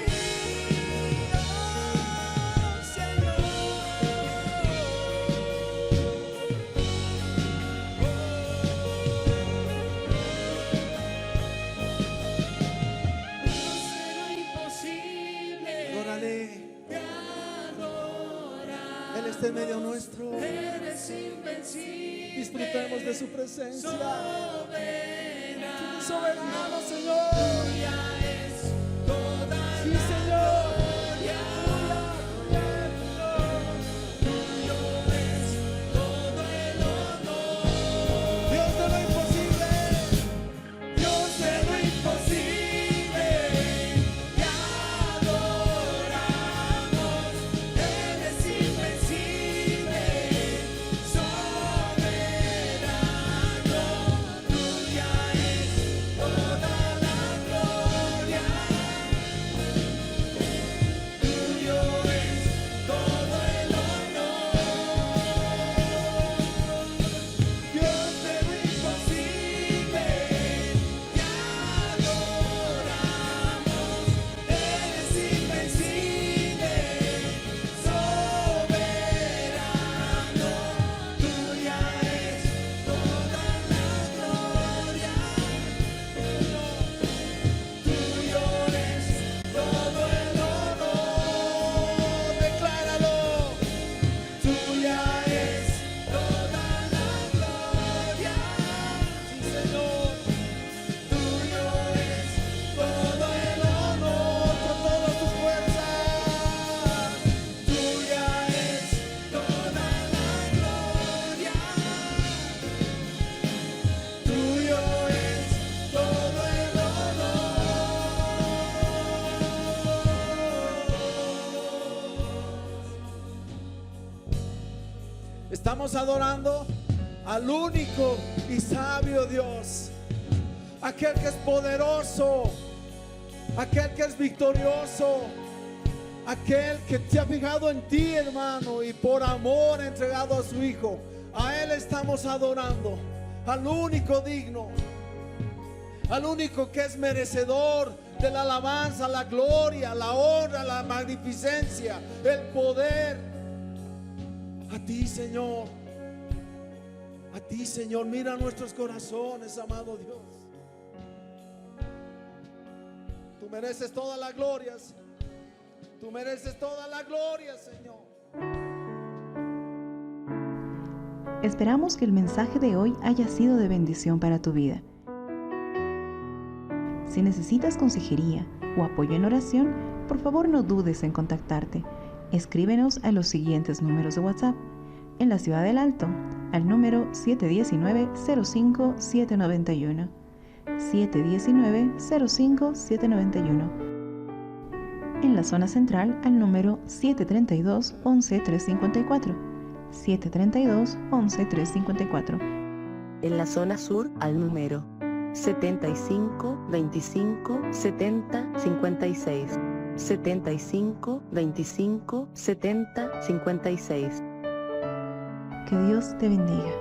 [SPEAKER 3] imposible.
[SPEAKER 1] Adórale.
[SPEAKER 3] Te adoramos,
[SPEAKER 1] Él está en medio nuestro.
[SPEAKER 3] eres invencible.
[SPEAKER 1] Disfrutemos de su presencia.
[SPEAKER 3] Soberano,
[SPEAKER 1] Soberano, Señor.
[SPEAKER 3] tuya es toda
[SPEAKER 1] Sí,
[SPEAKER 3] la
[SPEAKER 1] Señor.
[SPEAKER 3] gloria. Tuyo es todo el honor.
[SPEAKER 1] Dios de lo imposible.
[SPEAKER 3] Dios de lo imposible, te adoramos, eres invencible, soberano, tuya es toda la gloria, tuyo es todo el honor. Dios de lo imposible, te adoramos, eres invencible, soberano, tuya es toda la gloria, tuyo es todo el honor, decláralo, tuya es toda la gloria, sí Señor, tuyo es todo el honor con todas tus fuerzas, tuya es toda la gloria, tuyo es todo el honor.
[SPEAKER 1] Estamos adorando al único y sabio Dios, aquel que es poderoso, aquel que es victorioso, aquel que te ha fijado en ti, hermano, y por amor ha entregado a su Hijo. A Él estamos adorando, al único digno, al único que es merecedor de la alabanza, la gloria, la honra, la magnificencia, el poder. A ti, Señor. A ti, Señor. Mira nuestros corazones, amado Dios. Tú mereces todas las glorias. Tú mereces toda la gloria, Señor.
[SPEAKER 8] Esperamos que el mensaje de hoy haya sido de bendición para tu vida. Si necesitas consejería o apoyo en oración, por favor no dudes en contactarte. Escríbenos a los siguientes números de WhatsApp. En la Ciudad del Alto, al número 719-05-791. 719-05-791. En la zona central, al número 732-11-354. 732-11-354.
[SPEAKER 9] En la zona sur, al número 75 25 70 56. 75 25 70 56.
[SPEAKER 8] Que Dios te bendiga.